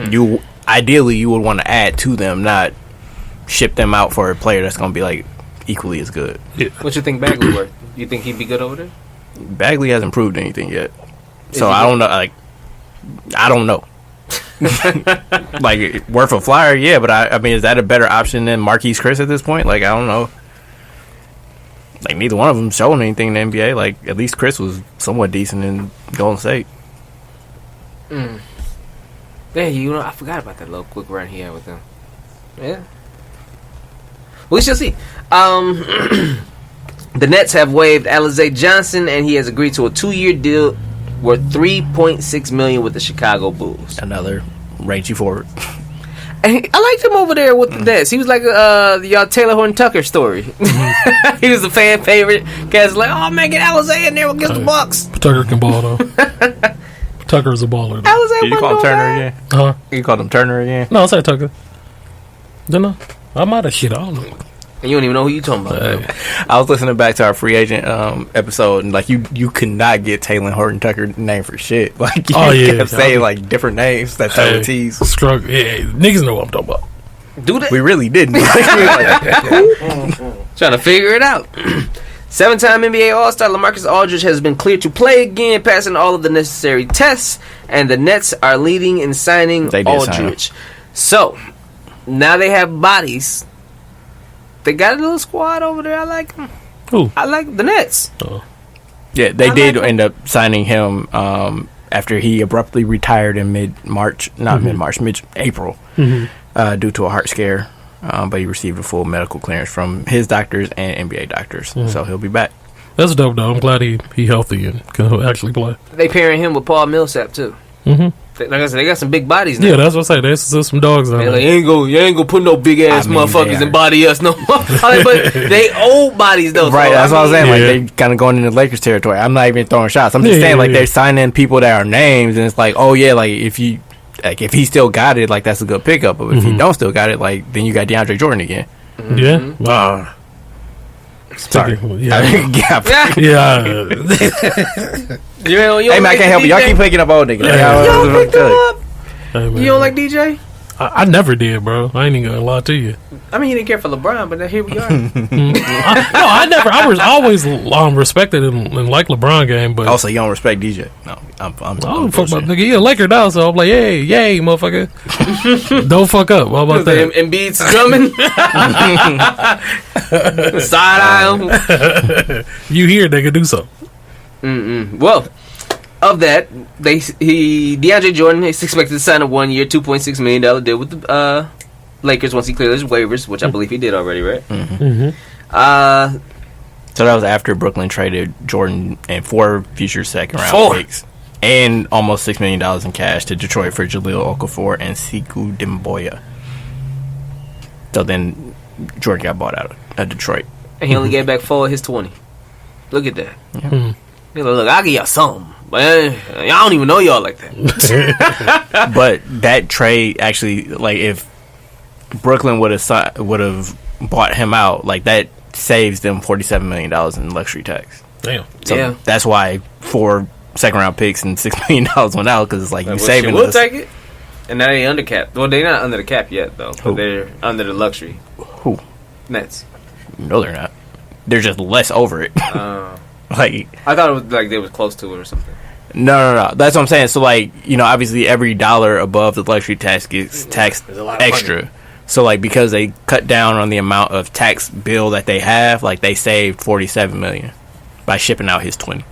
you ideally you would want to add to them, not ship them out for a player that's going to be like equally as good. Yeah. What you think Bagley worth? You think he'd be good over there? Bagley hasn't proved anything yet, so I don't know. Like, I don't know. Like worth a flyer, yeah, but I mean, is that a better option than Marquise Chris at this point? Like, I don't know. Like neither one of them showing anything in the NBA. Like at least Chris was somewhat decent in Golden State. Yeah, you know, I forgot about that little quick run he had with them. Yeah. We shall see. The Nets have waived Alize Johnson, and he has agreed to a 2-year deal worth $3.6 million with the Chicago Bulls. Another rangy forward. And I liked him over there with the Nets. He was like y'all Taylor Horton Tucker story. He was a fan favorite. Guys like, oh man, get Alize in there against the Bucks. Tucker can ball though. Tucker's a baller. Did you call him Turner again? Huh? You called him Turner again? No, I said Tucker. Didn't I might have shit. I don't know. And you don't even know who you talking about. I was listening back to our free agent episode, and like you could not get Taylor Horton Tucker name for shit. Like you kept saying like different names that start with T's. Niggas know what I'm talking about. Do that. We really didn't. Trying to figure it out. 7-time NBA All-Star LaMarcus Aldridge has been cleared to play again, passing all of the necessary tests, and the Nets are leading in signing Aldridge. So, now they have bodies. They got a little squad over there. I like them. Who? I like the Nets. Oh. Yeah, they did end up signing him after he abruptly retired in mid-March. Not mid-March, mid-April, due to a heart scare. But he received a full medical clearance from his doctors and NBA doctors, so he'll be back. That's dope, though. I'm glad he healthy and can actually play. They pairing him with Paul Millsap too. Like I said, they got some big bodies now. Yeah, that's what I say. There's some dogs on there. Like, you ain't gonna put no big ass motherfuckers and body us no more. But they old bodies though. Right, that's what I was saying. Like they kind of going into Lakers territory. I'm not even throwing shots. I'm just saying like they're signing people that are names, and it's like, oh yeah, like if he still got it, like that's a good pickup. But if he don't still got it, like then you got DeAndre Jordan again. Yeah. Sorry. Yeah. Hey man, I can't help you. Y'all keep picking up old niggas. You don't like DJ? I never did, bro. I ain't even gonna lie to you. I mean, he didn't care for LeBron, but here we are. I was always respected and liked LeBron game, but also you don't respect DJ. No, I'm fuck my nigga. He a Laker now, so I'm like, yay, motherfucker. Don't fuck up. How about that? Embiid's drumming. Side eye. You hear they could do something. Well, of that, DeAndre Jordan is expected to sign a 1-year, $2.6 million deal with the Lakers once he clears his waivers, which I believe he did already, right? So that was after Brooklyn traded Jordan and 4 future second-round picks and almost $6 million in cash to Detroit for Jahlil Okafor and Sekou Demboya. So then Jordan got bought out of Detroit. And he only gave back 4 of his 20. Look at that. He's like, look, I'll give y'all something. But y'all don't even know y'all like that. But that trade actually, like, if Brooklyn would have bought him out, like, that saves them $47 million in luxury tax. Damn. So that's why 4 second-round picks and $6 million went out, because it's like you saving we'll us. Take it. And now they under cap. Well, they're not under the cap yet, though. But they're under the luxury. Who? Nets. No, they're not. They're just less over it. Like, I thought it was like they were close to it or something. No. That's what I'm saying. So, like, you know, obviously every dollar above the luxury tax gets taxed extra. So, like, because they cut down on the amount of tax bill that they have, like, they saved $47 million by shipping out his 20.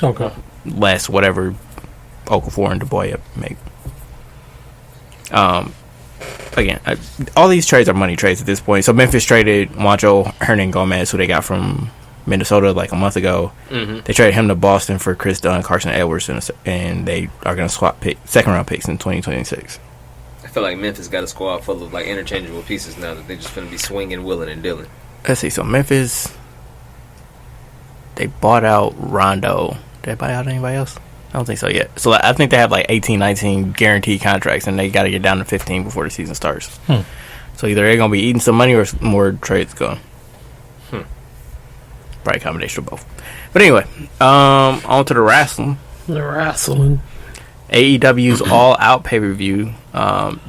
Okay. Less whatever Okafor and Demboya make. Again, all these trades are money trades at this point. So Memphis traded Juancho Hernan-Gomez, who they got from Minnesota like a month ago. They traded him to Boston for Chris Dunn, Carson Edwards, and they are going to swap second-round picks in 2026. I feel like Memphis got a squad full of like interchangeable pieces now that they're just going to be swinging, willing, and dealing. Let's see. So Memphis, they bought out Rondo. Did they buy out anybody else? I don't think so yet. So I think they have like 18, 19 guaranteed contracts, and they got to get down to 15 before the season starts. So either they're going to be eating some money or more trades going. Probably a combination of both. But anyway, on to the wrestling. AEW's All Out pay-per-view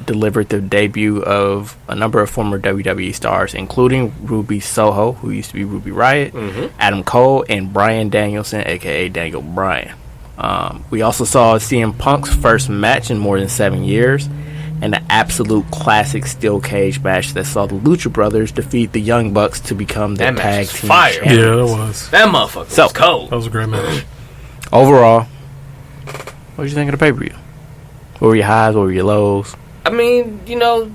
delivered the debut of a number of former WWE stars, including Ruby Soho, who used to be Ruby Riott, Adam Cole, and Bryan Danielson, a.k.a. Daniel Bryan. We also saw CM Punk's first match in more than 7 years, and an absolute classic steel cage match that saw the Lucha Brothers defeat the Young Bucks to become the tag team champions. Yeah, that was. That motherfucker was cold. That was a great match. Overall, what did you think of the pay-per-view? What were your highs? What were your lows? I mean, you know,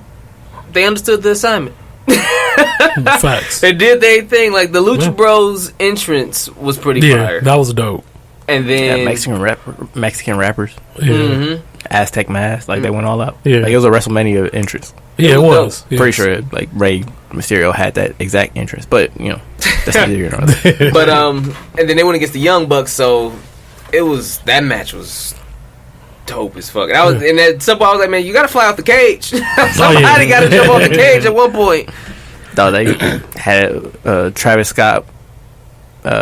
they understood the assignment. Facts. They did their thing. Like, the Lucha Bros entrance was pretty fire. That was dope. And then... Mexican rappers. Yeah. Aztec mask. Like, they went all out. Yeah. Like, it was a WrestleMania entrance. Yeah, it was. Pretty sure, like, Rey Mysterio had that exact entrance. But, you know, that's neither here nor there. But, and then they went against the Young Bucks, so it was... That match was... dope as fuck. And I was, and at some point I was like, man, you gotta fly off the cage. Somebody gotta jump off the cage at one point. No, they had Travis Scott,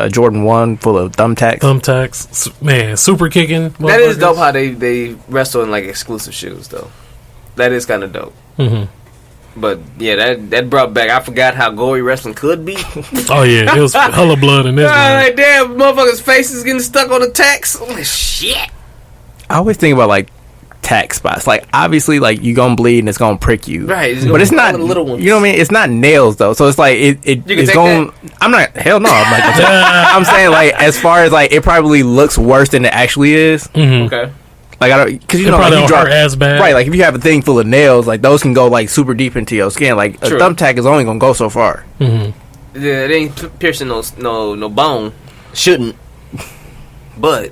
Jordan 1 full of thumbtacks. Man, super kicking. That is dope how they wrestle in like exclusive shoes though. That is kind of dope. But yeah, that brought back. I forgot how gory wrestling could be. Oh yeah, it was hella blood in this one. Like damn, motherfuckers' faces getting stuck on the tacks. I'm like, shit. I always think about like tack spots. Like obviously, like you gonna bleed and it's gonna prick you, right? But it's not little ones. You know what I mean? It's not nails though, so it's like it's going. I'm not. Hell no. I'm like. I'm saying like as far as like it probably looks worse than it actually is. Mm-hmm. Okay. Like I don't, because you know, probably like you drop as bad, right? Like if you have a thing full of nails, like those can go like super deep into your skin. Like a thumbtack is only gonna go so far. Mm-hmm. Yeah, it ain't piercing no bone. Shouldn't. But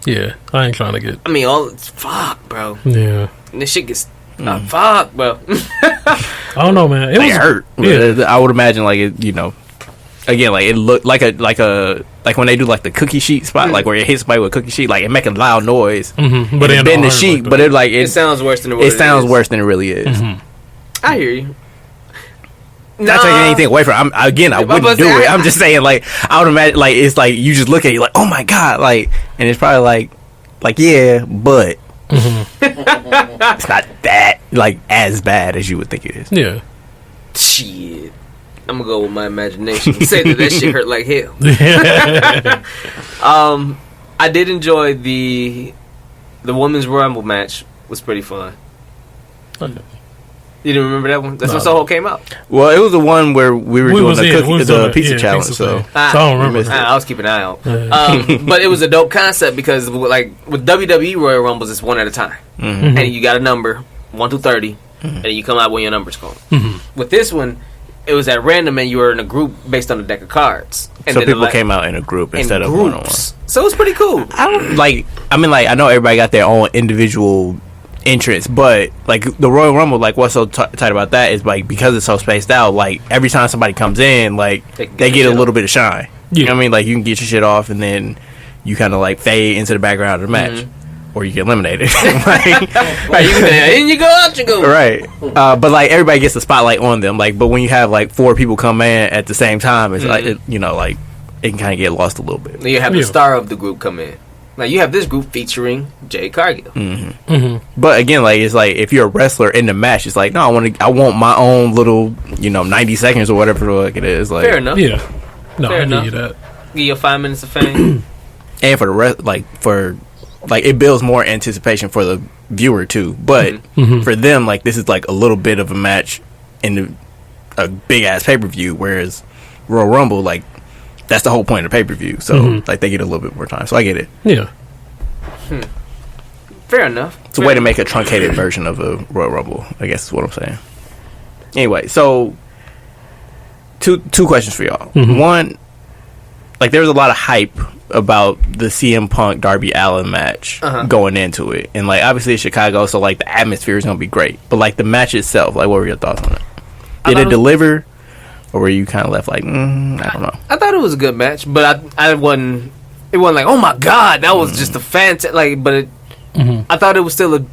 yeah, I ain't trying to get. I mean, fuck, bro. Yeah, and this shit gets fuck, bro. I don't know, man. It was hurt. Yeah. I would imagine like it. You know, again, like it looked like when they do like the cookie sheet spot, like where it hits somebody with a cookie sheet, like it make a loud noise, but it bend the sheet, but it sounds worse than it sounds worse than it really is. I hear you. Not taking anything away from. I wouldn't do it. I'm just saying, like I would imagine, like it's like you just look at it like, oh my god, like, and it's probably like yeah, but it's not that like as bad as you would think it is. Yeah. Shit. I'm gonna go with my imagination. Say that shit hurt like hell. I did enjoy the women's rumble match. Was pretty fun. Okay. You didn't remember that one? That's when Soho came out. Well, it was the one where we were doing the pizza challenge. So I don't remember. I was keeping an eye out. But it was a dope concept because, like, with WWE Royal Rumbles, it's one at a time, and you got a number 1 through 30, and you come out when your number's called. With this one, it was at random, and you were in a group based on a deck of cards. And so people came out in a group instead of one-on-one. So it was pretty cool. I know everybody got their own individual entrance, but like the Royal Rumble, like what's so tight about that is like because it's so spaced out, like every time somebody comes in, like they get a little bit of shine. You know what I mean? Like you can get your shit off and then you kind of like fade into the background of the match, or you get eliminated. Right, you in you go, out you go. Right, but like everybody gets the spotlight on them. Like, but when you have like 4 people come in at the same time, it's like like it can kind of get lost a little bit. You have the star of the group come in. Like you have this group featuring Jay Cargill. But again, like it's like if you're a wrestler in the match, it's like no, I want my own little 90 seconds or whatever like it is. Like fair enough. Yeah, no, fair I enough. give you that. Give you 5 minutes of fame, and for the rest, like it builds more anticipation for the viewer too. But for them, like this is like a little bit of a match in a big ass pay-per-view, whereas Royal Rumble, like that's the whole point of the pay-per-view. So like they get a little bit more time. So I get it. Yeah. Fair enough. It's a way to make a truncated version of a Royal Rumble, I guess is what I'm saying. Anyway, so two questions for y'all. One, like there was a lot of hype about the CM Punk Darby Allin match going into it, and like obviously it's Chicago, so like the atmosphere is gonna be great. But like the match itself, like what were your thoughts on it? Did it deliver, or were you kind of left like I don't know? I thought it was a good match, but I wasn't. It wasn't like, oh my god, that was just a fantastic. Like, but I thought it was still a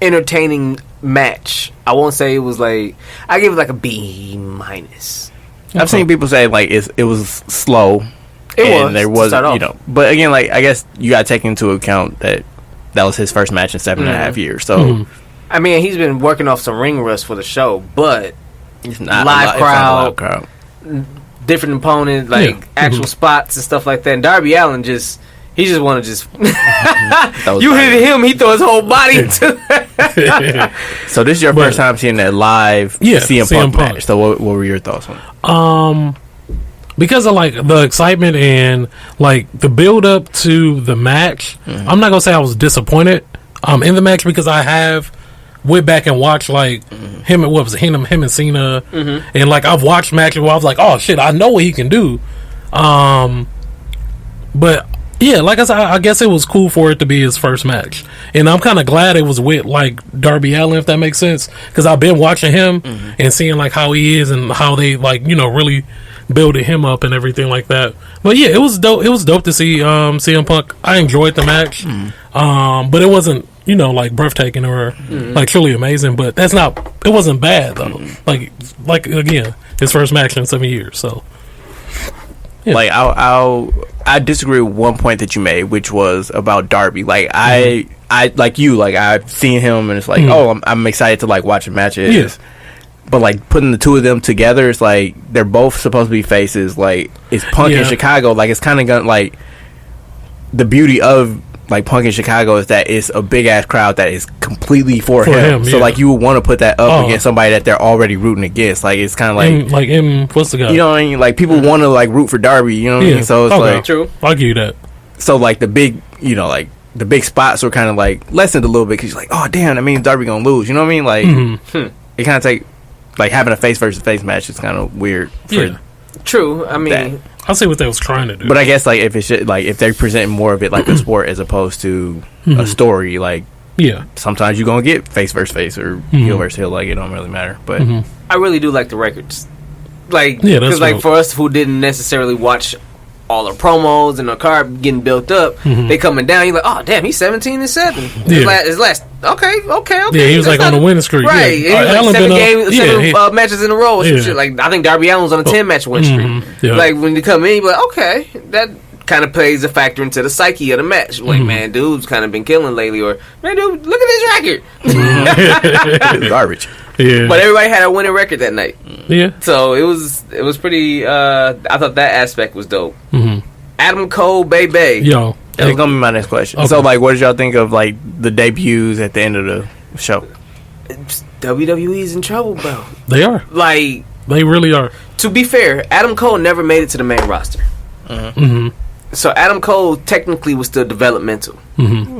entertaining match. I won't say it was like, I give it like a B-. I've seen people say like it was slow. There was but again, like I guess you got to take into account that was his first match in 7.5 years. So I mean, he's been working off some ring rust for the show, but it's not live crowd, different opponent, like actual spots and stuff like that. And Darby Allin he just want to just you hit him, he throw his whole body into that. So this is your first time seeing that live CM Punk match. So what were your thoughts on it? Because of like the excitement and like the build up to the match, I'm not gonna say I was disappointed in the match because I went back and watched like him and Cena, and like I've watched matches where I was like, oh shit, I know what he can do. But yeah, like I said, I guess it was cool for it to be his first match, and I'm kind of glad it was with like Darby Allin, if that makes sense, because I've been watching him and seeing like how he is and how they like really building him up and everything like that. But yeah, it was dope. It was dope to see CM Punk. I enjoyed the match, but it wasn't like breathtaking or like truly amazing. But it wasn't bad though. Like again, his first match in 7 years. So yeah. Like I disagree with one point that you made, which was about Darby. Like I like you, like I've seen him and it's like I'm excited to like watch a match. but like putting the two of them together, it's like they're both supposed to be faces. Like it's Punk in Chicago. Like it's kind of gonna like the beauty of like Punk in Chicago is that it's a big ass crowd that is completely for him. So like you would want to put that up against somebody that they're already rooting against. Like it's kind of like what's the guy? You know what I mean? Like people want to like root for Darby. You know what I mean? So it's like true. I'll give you that. So like the big, you know, like the big spots were kind of like lessened a little bit because you're like, oh damn, that means Darby gonna lose. You know what I mean? Like it kind of take like having a face versus face match is kind of weird. True. I mean. I'll see what they was trying to do. But I guess like if if they're presenting more of it like a sport as opposed to a story, like sometimes you're gonna get face versus face or heel versus heel. Like it don't really matter. But I really do like the records, like because like for us who didn't necessarily watch all the promos and the card getting built up, they coming down. You're like, oh damn, he's 17-7. His last okay. Yeah, he was like on the winning streak. Right, yeah. Like seven matches in a row. Or some shit. Like I think Darby Allin was on a 10-match win streak. Like when you come in, you're like, okay, that kind of plays a factor into the psyche of the match. Like man, dude's kind of been killing lately, or man, dude, look at his record. Garbage. Yeah. But everybody had a winning record that night. Yeah. So it was pretty. I thought that aspect was dope. Adam Cole, baby. Yo, that's gonna be my next question. Okay. So, like, what did y'all think of like the debuts at the end of the show? WWE's in trouble, bro. They are. Like they really are. To be fair, Adam Cole never made it to the main roster. So Adam Cole technically was still developmental.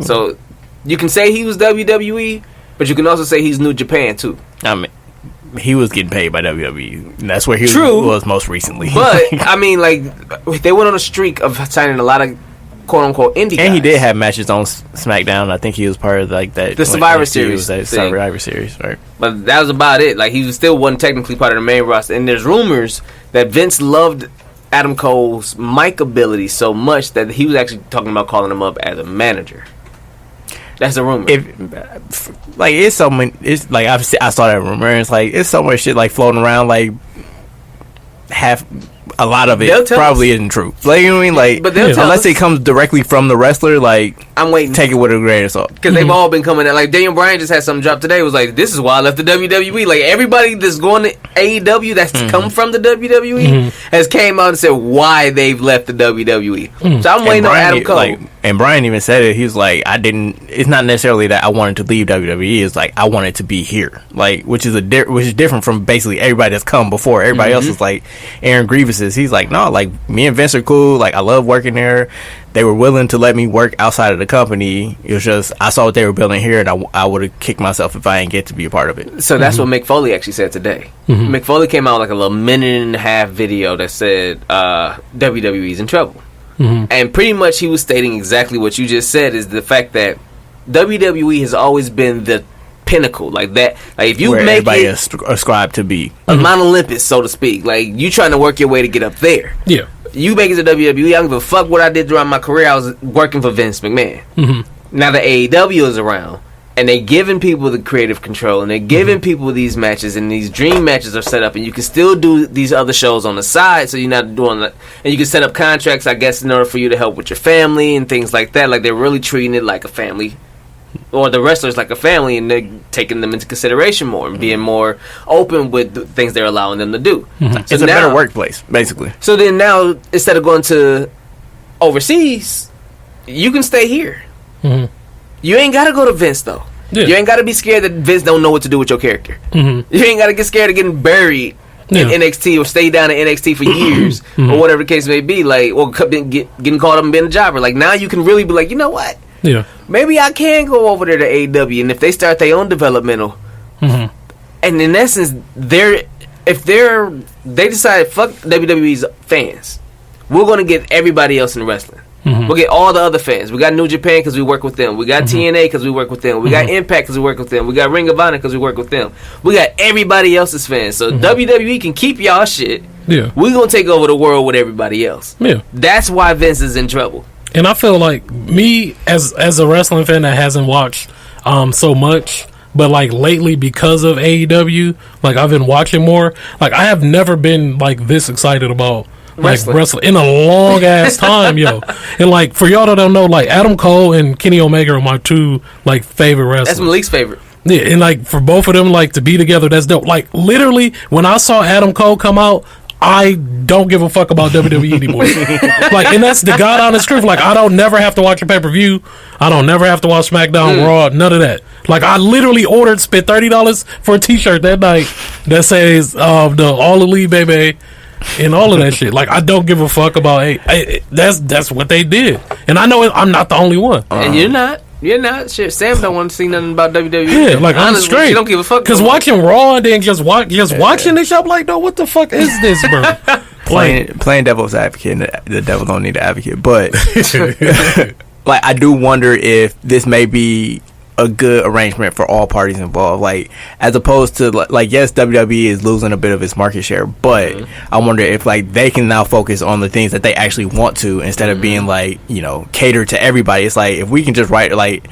So you can say he was WWE, but you can also say he's New Japan too. I mean, he was getting paid by WWE. And that's where he was most recently. But I mean, like they went on a streak of signing a lot of quote unquote indie guys. And he did have matches on SmackDown. I think he was part of like that the Survivor Series. Survivor Series, right? But that was about it. Like he still wasn't technically part of the main roster. And there's rumors that Vince loved Adam Cole's mic ability so much that he was actually talking about calling him up as a manager. That's a rumor. It's so many. It's like I saw that rumor. And it's like it's so much shit like floating around. Like a lot of it probably isn't true. Like you know what I mean? Like, but unless it comes directly from the wrestler, like I'm waiting. Take it with a grain of salt because they've all been coming out. Like Daniel Bryan just had something drop today. It was like this is why I left the WWE. Like everybody that's going to AEW that's come from the WWE has came out and said why they've left the WWE. So I'm waiting on Adam Cole. And Bryan even said it. He was like, it's not necessarily that I wanted to leave WWE. It's like I wanted to be here. Like, which is different from basically everybody that's come before. Everybody else is like Aaron Grievous's. He's like, no, like me and Vince are cool. Like I love working there. They were willing to let me work outside of the company. It was just I saw what they were building here, and I would have kicked myself if I didn't get to be a part of it. So that's what Mick Foley actually said today. Mick Foley came out with like a little minute and a half video that said WWE's in trouble. And pretty much he was stating exactly what you just said, is the fact that WWE has always been the pinnacle, like that. Like if you where make everybody it ascribed to be Mount Olympus, so to speak, like you trying to work your way to get up there. Yeah, you make it to WWE. I don't give a fuck what I did throughout my career. I was working for Vince McMahon. Now the AEW is around, and they giving people the creative control, and they're giving people these matches, and these dream matches are set up, and you can still do these other shows on the side, so you're not doing that. And you can set up contracts, I guess, in order for you to help with your family and things like that. Like they're really treating it like a family, or the wrestlers like a family, and they're taking them into consideration more and being more open with the things they're allowing them to do. So it's a better workplace, basically. So then now, instead of going to overseas, you can stay here. You ain't got to go to Vince, though. Yeah. You ain't got to be scared that Vince don't know what to do with your character. You ain't got to get scared of getting buried in NXT or stay down in NXT for years or whatever the case may be. Like, or getting caught up and being a jobber. Like, now you can really be like, you know what? Yeah. Maybe I can go over there to AEW, and if they start their own developmental, and in essence, they decide, fuck WWE's fans, we're going to get everybody else in wrestling. We'll get all the other fans. We got New Japan because we work with them. We got TNA because we work with them. We got Impact because we work with them. We got Ring of Honor because we work with them. We got everybody else's fans. So WWE can keep y'all shit. Yeah, we're going to take over the world with everybody else. Yeah, that's why Vince is in trouble. And I feel like me as a wrestling fan that hasn't watched so much, but like lately because of AEW, like I've been watching more. Like I have never been like this excited about wrestling in a long ass time, yo. And like for y'all that don't know, like Adam Cole and Kenny Omega are my two like favorite wrestlers. That's Malik's favorite. Yeah, and like for both of them, like to be together, that's dope. Like literally, when I saw Adam Cole come out, I don't give a fuck about WWE anymore. Like, and that's the god honest truth. Like, I don't never have to watch a pay per view. I don't never have to watch SmackDown, Raw, none of that. Like, I literally spent $30 for a T-shirt that night that says the All Elite baby and all of that shit. Like, I don't give a fuck about that's what they did, and I know I'm not the only one. And you're not. You're not. Shit, Sam don't want to see nothing about WWE. Yeah, like, I'm straight. She don't give a fuck. Because watching Raw and then just watching this show, I'm like, no, what the fuck is this, bro? Playing devil's advocate, and the devil don't need an advocate, but like, I do wonder if this may be a good arrangement for all parties involved, like, as opposed to like yes, WWE is losing a bit of its market share, but I wonder if like they can now focus on the things that they actually want to, instead of being like, you know, cater to everybody. It's like, if we can just write, like,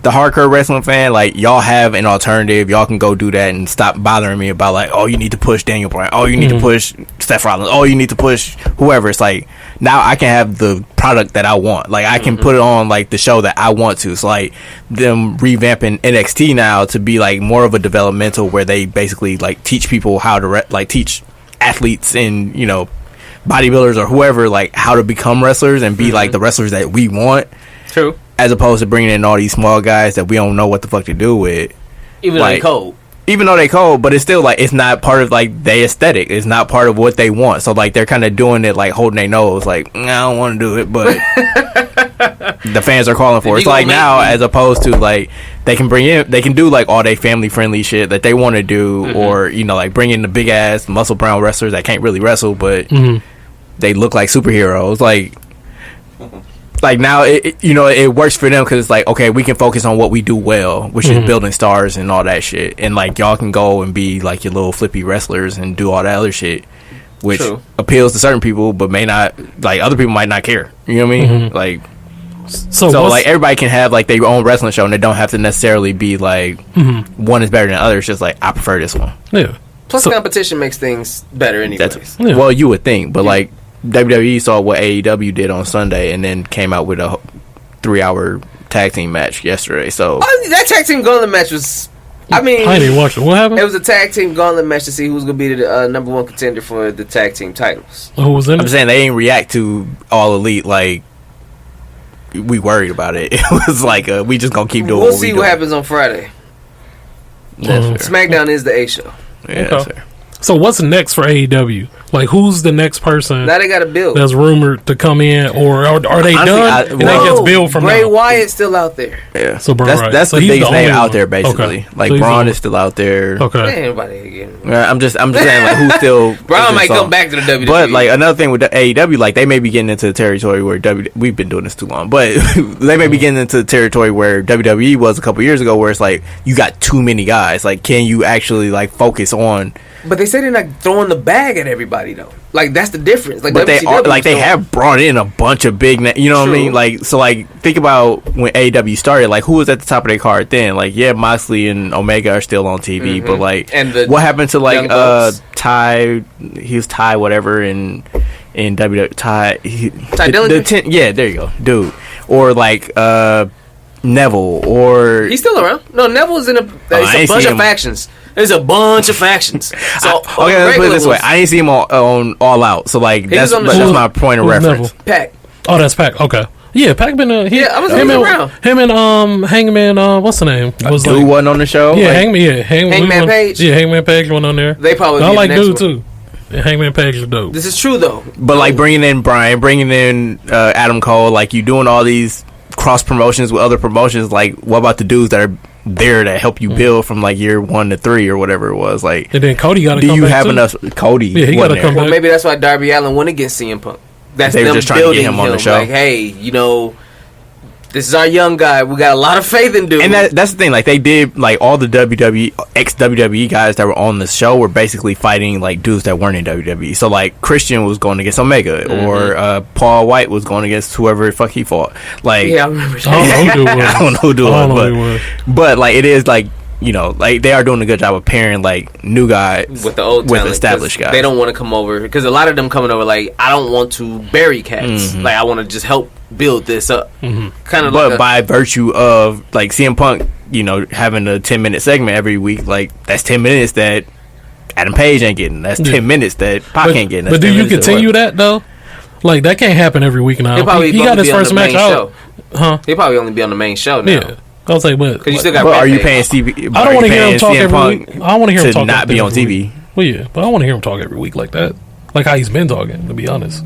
the hardcore wrestling fan, like, y'all have an alternative, y'all can go do that and stop bothering me about like, oh, you need to push Daniel Bryan, oh, you need to push Seth Rollins, oh, you need to push whoever. It's like, now I can have the product that I want, like, I can put it on like the show that I want to. So like, them revamping NXT now to be like more of a developmental, where they basically like teach people how to like teach athletes and, you know, bodybuilders or whoever, like, how to become wrestlers and be like the wrestlers that we want. True. As opposed to bringing in all these small guys that we don't know what the fuck to do with. Even like, though they cold. Even though they cold, but it's still like, it's not part of like their aesthetic. It's not part of what they want. So like, they're kind of doing it like holding their nose, like, I don't want to do it, but the fans are calling for it. It's like now, as opposed to like, they can do like all they family friendly shit that they want to do, or, you know, like bring in the big ass muscle brown wrestlers that can't really wrestle, but they look like superheroes. Like now, you know, it works for them because it's like, okay, we can focus on what we do well, which is building stars and all that shit. And like, y'all can go and be like your little flippy wrestlers and do all that other shit, which appeals to certain people, but may not, like, other people might not care. You know what I mean? Like, so like, everybody can have like their own wrestling show, and they don't have to necessarily be like one is better than others. Just like, I prefer this one. Yeah. Plus, competition makes things better anyways. Well, you would think, but like, WWE saw what AEW did on Sunday and then came out with a 3-hour tag team match yesterday. So that tag team gauntlet match was, I mean, I didn't watch it. What happened? It was a tag team gauntlet match to see who's gonna be the number one contender for the tag team titles. Who was in it? I'm saying they ain't react to All Elite like we worried about it. It was like, we just gonna keep doing. We'll see what happens on Friday. SmackDown is the A show. Yeah, that's fair. So what's next for AEW? Like, who's the next person? Now they got to build. That's rumored to come in, or are they done? And they just build from Bray now? Wyatt's still out there. Yeah, so that's the biggest name out there, basically. Okay. Like, Braun is still out there. Okay, I'm just saying, like, who's still Braun might come back to the WWE. But like, another thing with the AEW, like, they may be getting into the territory where we've been doing this too long, but they may be getting into the territory where WWE was a couple years ago, where it's like, you got too many guys. Like, can you actually like focus on? But they say they're not throwing the bag at everybody though. Like, that's the difference. Like, but they are, like, they have brought in a bunch of big you know what I mean? Like, so like, think about when AEW started, like, who was at the top of their card then? Like, yeah, Moxley and Omega are still on TV, but like, and what happened to like Ty? He was Ty whatever in WWE. Ty Dillinger. Yeah, there you go, dude. Or like Neville, or he's still around. No, Neville's in a bunch of factions. There's a bunch of factions. So okay, let's put it this way: I didn't see him on All Out. So like, that's my point of reference. Pac. Oh, that's Pac. Okay. Yeah, Pac been I was around. Him and Hangman. What's the name? Dude wasn't on the show. Yeah, like, Hangman Page. Yeah, Hangman Page went on there. They probably. I like Dude too. Yeah, Hangman Page is dope. This is true though. But like, bringing in Bryan, bringing in Adam Cole, like, you doing all these cross promotions with other promotions. Like, what about the dudes that are there to help you build from like year 1 to 3 or whatever it was? Like, and then Cody got to come back. Do you have enough? Cody, yeah, he got to come back. Well, maybe that's why Darby Allin went against CM Punk. That's they them were just trying to get him on the show. Like, hey, you know, this is our young guy. We got a lot of faith in dude. And that's the thing. Like, they did, like, all the WWE ex-WWE guys that were on the show were basically fighting like dudes that weren't in WWE. So like, Christian was going against Omega, or Paul White was going against whoever the fuck he fought. Like, yeah, I remember. I don't know who do it, but like, it is like, you know, like, they are doing a good job of pairing like new guys with the old with established guys. They don't want to come over because a lot of them coming over like, I don't want to bury cats. Like, I want to just help build this up. Kind of, but like by virtue of like CM Punk having a 10-minute segment every week, like that's 10 minutes that Adam Page ain't getting. That's 10 minutes that Pac ain't getting. But do you continue that though? Like that can't happen every week now. He got his first match out. Huh? He'll probably only be on the main show now. Yeah. I was like, but you still got. But are you paying Stevie? I don't want to hear him talk every week. I want to hear him talk to not be on TV. Well, yeah, but I want to hear him talk every week like that, like how he's been talking. To be honest,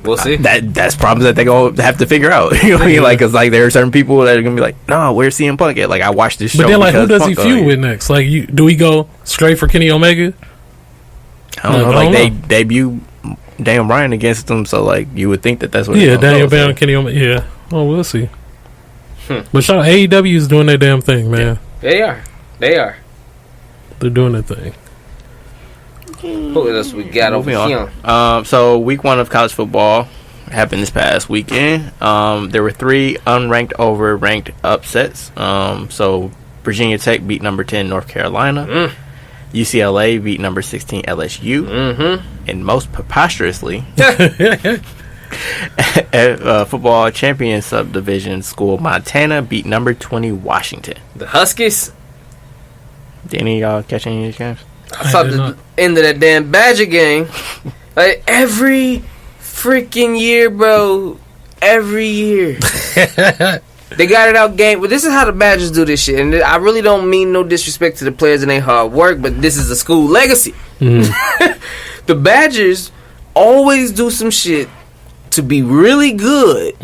we'll see. That's problems that they gonna have to figure out. You know what I mean? Like, cause like there are certain people that are gonna be like, no, where's CM Punk at? Like, I watched this show. But then, like, who does he feud with next? Like, do we go straight for Kenny Omega? I don't know. Like, they debut Daniel Bryan against them, so like you would think that's what. Yeah, Daniel Bryan, Kenny Omega. Yeah. Oh, we'll see. But AEW is doing their damn thing, man. Yeah. They are. They're doing their thing. What else we got over here? So week 1 of college football happened this past weekend. There were 3 unranked over ranked upsets. So Virginia Tech beat number 10 North Carolina. UCLA beat number 16 LSU. And most preposterously, football champion subdivision school Montana beat number 20 Washington. The Huskies. Did any of y'all catch any of these games? I saw the end of that damn Badger game. Like every freaking year, bro. Every year. They got it out game. But this is how the Badgers do this shit. And I really don't mean no disrespect to the players and their hard work, but this is a school legacy. The Badgers always do some shit to be really good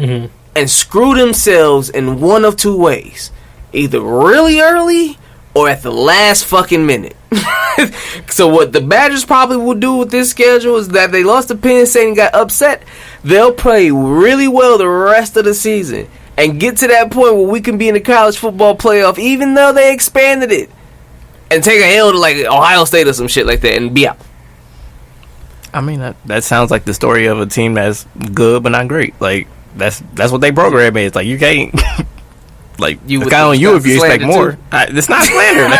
and screw themselves in one of 2 ways. Either really early or at the last fucking minute. So what the Badgers probably will do with this schedule is that they lost to Penn State and got upset. They'll play really well the rest of the season and get to that point where we can be in the college football playoff even though they expanded it. And take a L to like Ohio State or some shit like that and be out. I mean, that sounds like the story of a team that's good but not great. Like that's what they program me. It's like you can't like you it's kind of on you if you expect more. It's not slander.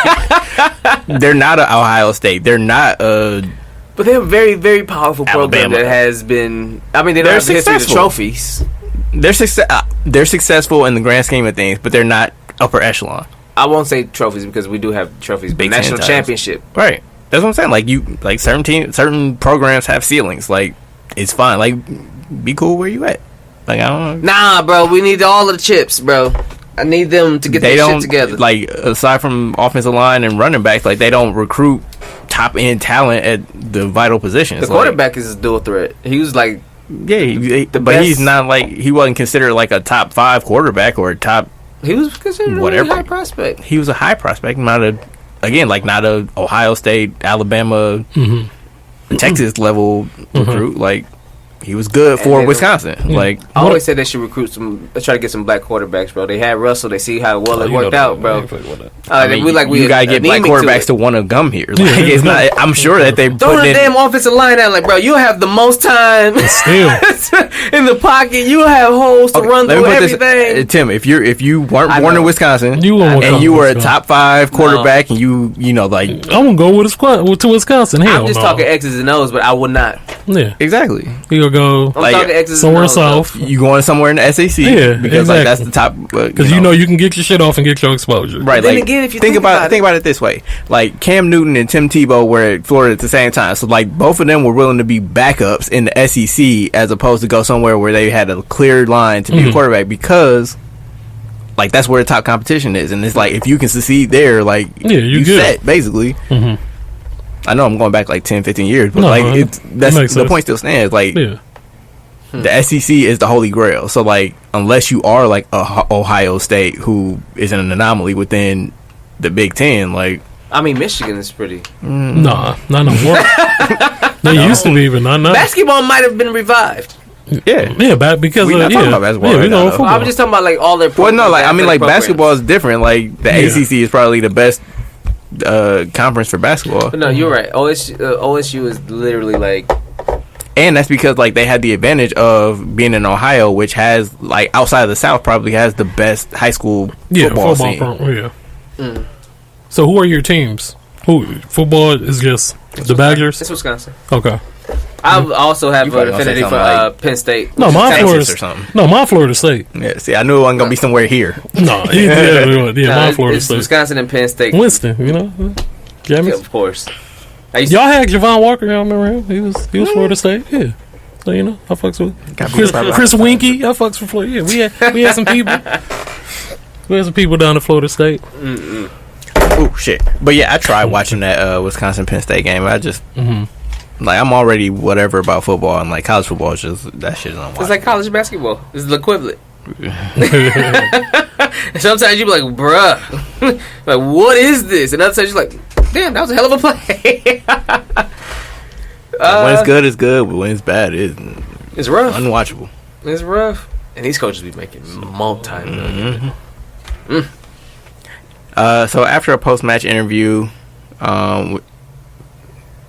They're not an Ohio State. They're not a. But they're a very, very powerful program that has been. I mean, they don't have the history of trophies. They're successful in the grand scheme of things, but they're not upper echelon. I won't say trophies because we do have trophies. Big national championship, right? That's what I'm saying. Like certain programs have ceilings. Like it's fine. Like be cool where you at. Like I don't know. Nah, bro. We need all of the chips, bro. I need them to get their shit together. Like aside from offensive line and running backs, like they don't recruit top end talent at the vital positions. The quarterback is a dual threat. He was like, but he's not like he wasn't considered like a top 5 quarterback or a top. He was considered a really high prospect. He was a high prospect, not a Ohio State, Alabama, Texas level recruit. Like he was good for Wisconsin. Like I always said they should recruit try to get some black quarterbacks, bro. They had Russell. They see how well it worked out, bro. You gotta get black quarterbacks to want to come here. Like it's not. I'm sure that they throw the damn offensive line out. Like, bro, you have the most time still in the pocket. You have holes to run through everything. Tim, if you weren't born in Wisconsin and you were a top 5 quarterback, and you know like I'm gonna go to Wisconsin. I'm just talking X's and O's, but I would not. Yeah, exactly. You'll go somewhere south. You going somewhere in the SEC? Yeah, because like that's the top. Because you know you can get your shit off and get your exposure. Right. Then like, again, if you think about it this way: like Cam Newton and Tim Tebow were at Florida at the same time, so like both of them were willing to be backups in the SEC as opposed to go somewhere where they had a clear line to be a quarterback because. Like that's where the top competition is, and it's like if you can succeed there, like you set basically. I know I'm going back like 10, 15 years, but the point still stands. Like the SEC is the holy grail. So like unless you are like Ohio State, who is an anomaly within the Big Ten, like I mean Michigan is pretty. Nah, not no more. They used to be, but not now. Basketball might have been revived. Because we're not talking about basketball right now, I'm just talking about like all their. Well, no, like I mean, like basketball is different. Like the ACC is probably the best conference for basketball. But no, you're right. OSU is literally like, and that's because like they had the advantage of being in Ohio, which has like outside of the South probably has the best high school football scene. So who are your teams? Football is just the Badgers. It's Wisconsin. Okay. I also have an affinity for Penn State. No, my Florida or something. No, my Florida State. Yeah, see, I knew it wasn't gonna be somewhere here. No, my Florida State. Wisconsin and Penn State. Winston, Yeah, of course. Y'all had Javon Walker. Y'all remember him? He was Florida State. Yeah. So I fucks with Chris Winky. I fucks with Florida. Yeah, we had some people. We had some people down at Florida State. Oh shit! But yeah, I tried watching that Wisconsin Penn State game. I just like I'm already whatever about football, and like college football is just that shit is unwatchable. It's like college basketball. It's the equivalent. Sometimes you be like, bruh, like what is this? And other times you're like, damn, that was a hell of a play. When it's good, it's good. But when it's bad, it's rough. Unwatchable. It's rough. And these coaches be making multi-million. So after a post-match interview, after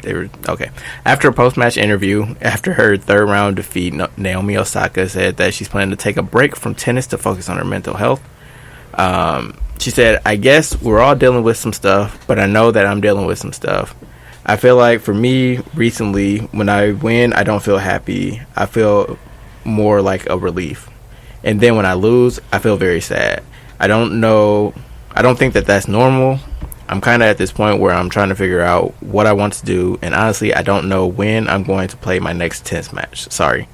a post-match interview, after her third-round defeat, Naomi Osaka said that she's planning to take a break from tennis to focus on her mental health. She said, "I guess we're all dealing with some stuff, but I know that I'm dealing with some stuff. I feel like for me, recently, when I win, I don't feel happy. I feel more like a relief. And then when I lose, I feel very sad. I don't think that that's normal. I'm kind of at this point where I'm trying to figure out what I want to do, and honestly, I don't know when I'm going to play my next tennis match. Sorry."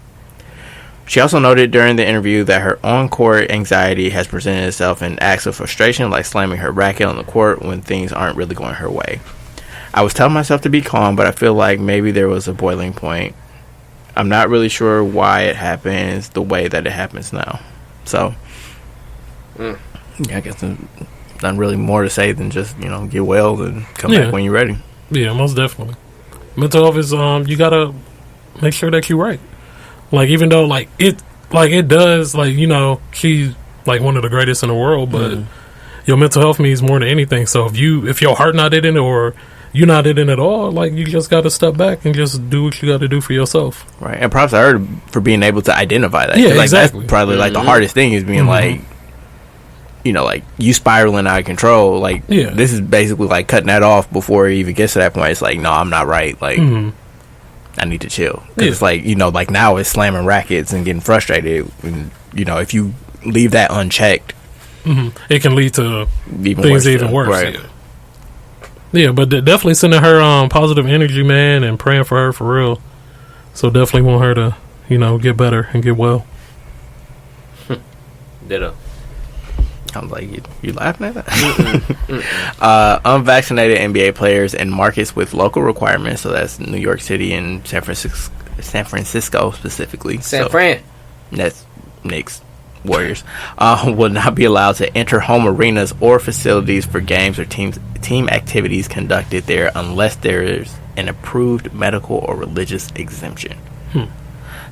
She also noted during the interview that her on-court anxiety has presented itself in acts of frustration, like slamming her racket on the court when things aren't really going her way. "I was telling myself to be calm, but I feel like maybe there was a boiling point. I'm not really sure why it happens the way that it happens now." So, yeah, I guess there's not really more to say than just, get well and come back when you're ready. Yeah, most definitely. Mental health is, you gotta make sure that you're right. Like, even though, it does, she's, one of the greatest in the world, but your mental health means more than anything. So if your heart not in it or you're not in it at all, you just got to step back and just do what you got to do for yourself. Right. And props to her for being able to identify that. Yeah, exactly. That's probably, the hardest thing is being, you spiraling out of control. This is basically, cutting that off before it even gets to that point. It's like, no, I'm not right. I need to chill. Because it's now it's slamming rackets and getting frustrated. And, if you leave that unchecked, it can lead to even things worse even worse. Right. Yeah, but definitely sending her positive energy, man, and praying for her for real. So definitely want her to, get better and get well. Ditto. I was like, you laughing at that? Unvaccinated NBA players in markets with local requirements, so that's New York City and San Francisco specifically. San Fran. That's Knicks, Warriors. Will not be allowed to enter home arenas or facilities for games or team activities conducted there unless there is an approved medical or religious exemption.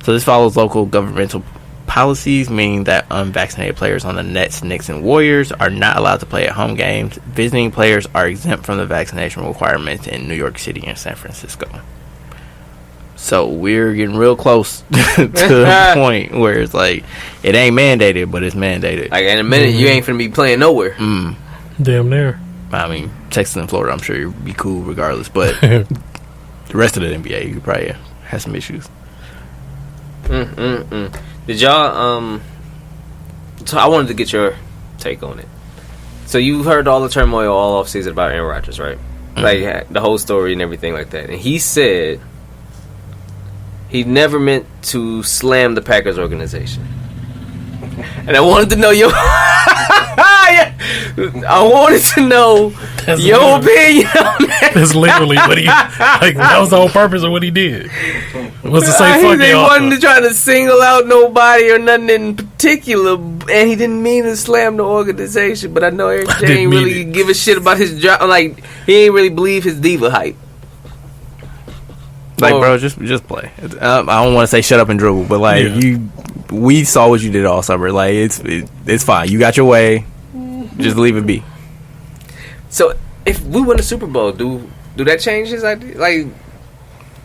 So this follows local governmental policies, meaning that unvaccinated players on the Nets, Knicks, and Warriors are not allowed to play at home games. Visiting players are exempt from the vaccination requirements in New York City and San Francisco. So we're getting real close to the point where it's it ain't mandated, but it's mandated. In a minute, you ain't finna be playing nowhere. Damn near. I mean, Texas and Florida, I'm sure you'll be cool regardless, but the rest of the NBA, you could probably have some issues. Did y'all, so I wanted to get your take on it. So you heard all the turmoil all offseason about Aaron Rodgers, right? The whole story and everything like that. And he said he never meant to slam the Packers organization. And I wanted to know your your opinion on that. That's literally what he that was the whole purpose of what he did. Was to say fuck He wasn't trying to single out nobody or nothing in particular, and he didn't mean to slam the organization. But I know Eric J ain't really give a shit about his job. He ain't really believe his diva hype. Bro, just play. I don't want to say shut up and dribble, but we saw what you did all summer. It's fine. You got your way. Just leave it be. So if we win the Super Bowl, do that change his idea?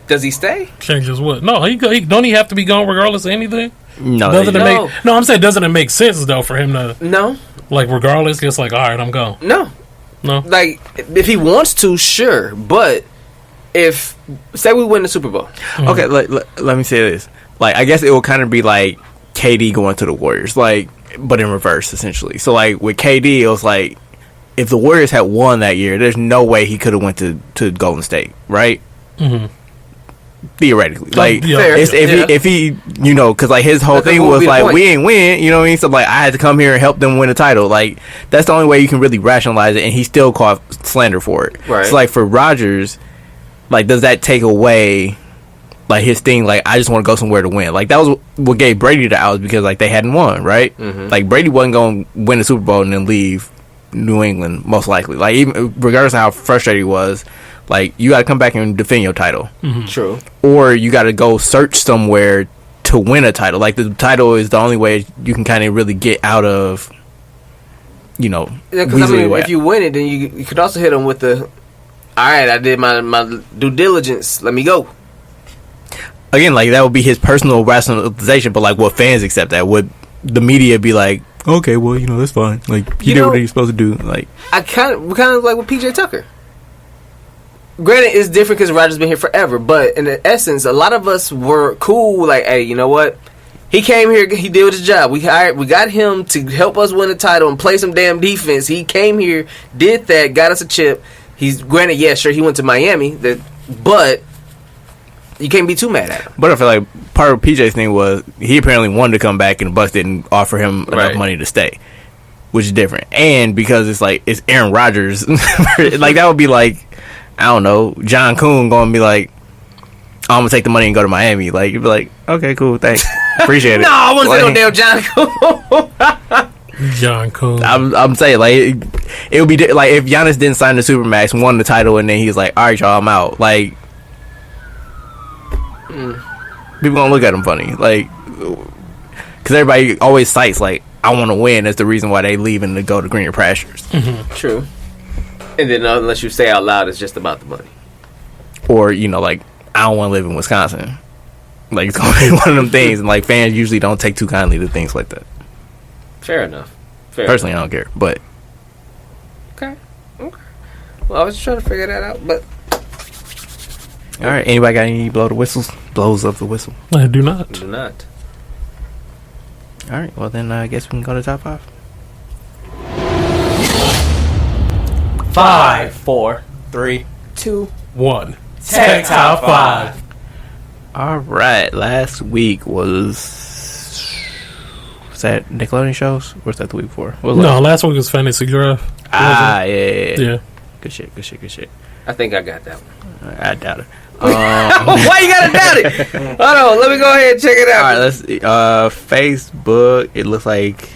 Does he stay? Changes what? No, he don't he have to be gone regardless of anything? No, I'm saying doesn't it make sense though for him to regardless, just all right, I'm gone. No. If he wants to, sure, but if say we win the Super Bowl. Okay, let me say this. Like, I guess it will kind of be like KD going to the Warriors, like, but in reverse, essentially. So, like, with KD, it was like, if the Warriors had won that year, there's no way he could have went to Golden State, right? Mm-hmm. Theoretically, like, if he, you know, because like his whole thing was like, we ain't win, you know what I mean? So like, I had to come here and help them win a title. Like, that's the only way you can really rationalize it, and he still caught slander for it. Right. So like, for Rodgers, like, does that take away like his thing? Like, I just want to go somewhere to win. Like, that was what gave Brady the outs, because like they hadn't won, right? Mm-hmm. Like, Brady wasn't going to win the Super Bowl and then leave New England, most likely. Like, even regardless of how frustrated he was. Like, you got to come back and defend your title. Mm-hmm. True. Or you got to go search somewhere to win a title. Like, the title is the only way you can kind of really get out of, you know. Yeah, because, I mean, if you win it, then you could also hit them with the, all right, I did my due diligence. Let me go. Again, like, that would be his personal rationalization, but, like, would fans accept that? Would the media be like, okay, well, you know, that's fine. Like, he did what he's supposed to do. Like, we're kind of like with PJ Tucker. Granted, it's different because Rodgers been here forever, but in the essence, a lot of us were cool. Like, hey, you know what? He came here, he did his job. We got him to help us win the title and play some damn defense. He came here, did that, got us a chip. He's granted, yeah, sure, he went to Miami, but you can't be too mad at him. But I feel like part of PJ's thing was he apparently wanted to come back, and the Bucks didn't offer him enough money to stay, which is different. And because it's like it's Aaron Rodgers, like that would be like, I don't know, John Kuhn going to be like, I'm going to take the money and go to Miami. Like, you'd be like, okay, cool, thanks. Appreciate it. No, I wouldn't say no damn John Kuhn. John Kuhn. I'm saying, like, it would be, like, if Giannis didn't sign the Supermax, won the title, and then he's like, all right, y'all, I'm out. Like, people going to look at him funny. Like, because everybody always cites, like, I want to win. That's the reason why they leaving to go to greener pastures. Mm-hmm. True. And then unless you say out loud, it's just about the money. Or, you know, like, I don't want to live in Wisconsin. Like, it's going to be one of them things. And, like, fans usually don't take too kindly to things like that. Fair enough. Personally, I don't care. But. Okay. Well, I was just trying to figure that out, but. All right. Anybody got any blows of the whistle? I do not. Do not. All right. Well, then I guess we can go to top 5. 5, 4, 3, 2, 1. Tech Top 5. All right. Last week was that Nickelodeon shows? Or was that the week before? No, last week was Fantasy Draft. Yeah. Good shit. I think I got that one. I doubt it. Why you gotta doubt it? Hold on, let me go ahead and check it out. All right, let's see. Facebook, it looks like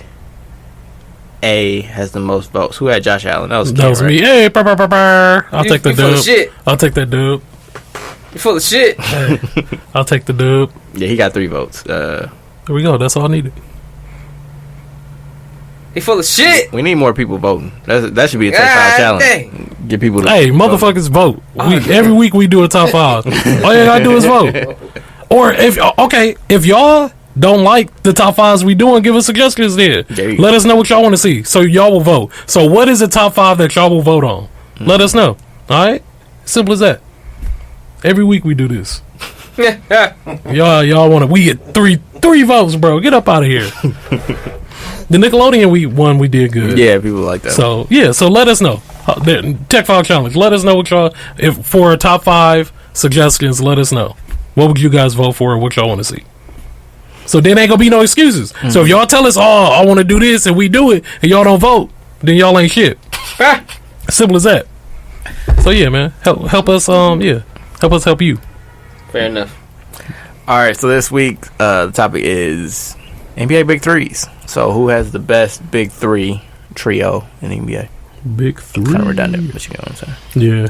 A has the most votes. Who had Josh Allen? That was me. Hey, I'll take the dub. I'll take that dub. You full of shit. Hey, I'll take the dub. Yeah, he got 3 votes. There we go. That's all I needed. He full of shit. We need more people voting. That should be a top 5 challenge. Dang. Get people to motherfuckers vote. Every week we do a top 5. All you gotta do is vote. Or if y'all don't like the top 5s we doing, give us suggestions there. Let us know what y'all want to see, so y'all will vote. So what is the top 5 that y'all will vote on? Let us know. All right, simple as that. Every week we do this. y'all want to? We get three votes, bro. Get up out of here. The Nickelodeon one we did good. Yeah, people like that. So so let us know. Tech File Challenge. Let us know what y'all, if for a top 5 suggestions. Let us know what would you guys vote for and what y'all want to see. So then ain't gonna be no excuses. Mm-hmm. So if y'all tell us, I want to do this, and we do it, and y'all don't vote, then y'all ain't shit. Simple as that. So yeah, man, help us. Help us help you. Fair enough. All right, so this week the topic is NBA Big Threes. So who has the best Big 3 trio in the NBA? Big 3. Kind of redundant, but you know what I'm saying. Yeah.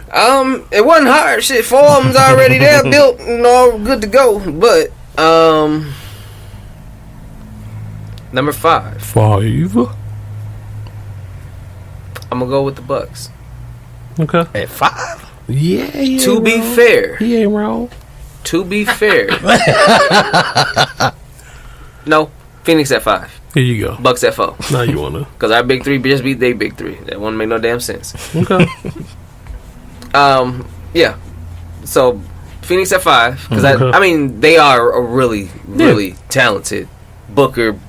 It wasn't hard. Shit, 4 of them's already there, built, and all good to go. But number 5. 5. I'm gonna go with the Bucks. Okay. At 5? Yeah. To be fair, he ain't wrong. To be fair, no, Phoenix at 5. Here you go. Bucks at 4. Now you wanna? Because our Big 3 just beat they Big 3. That wouldn't make no damn sense. Okay. Yeah. So Phoenix at 5 because I mean they are a really talented Booker,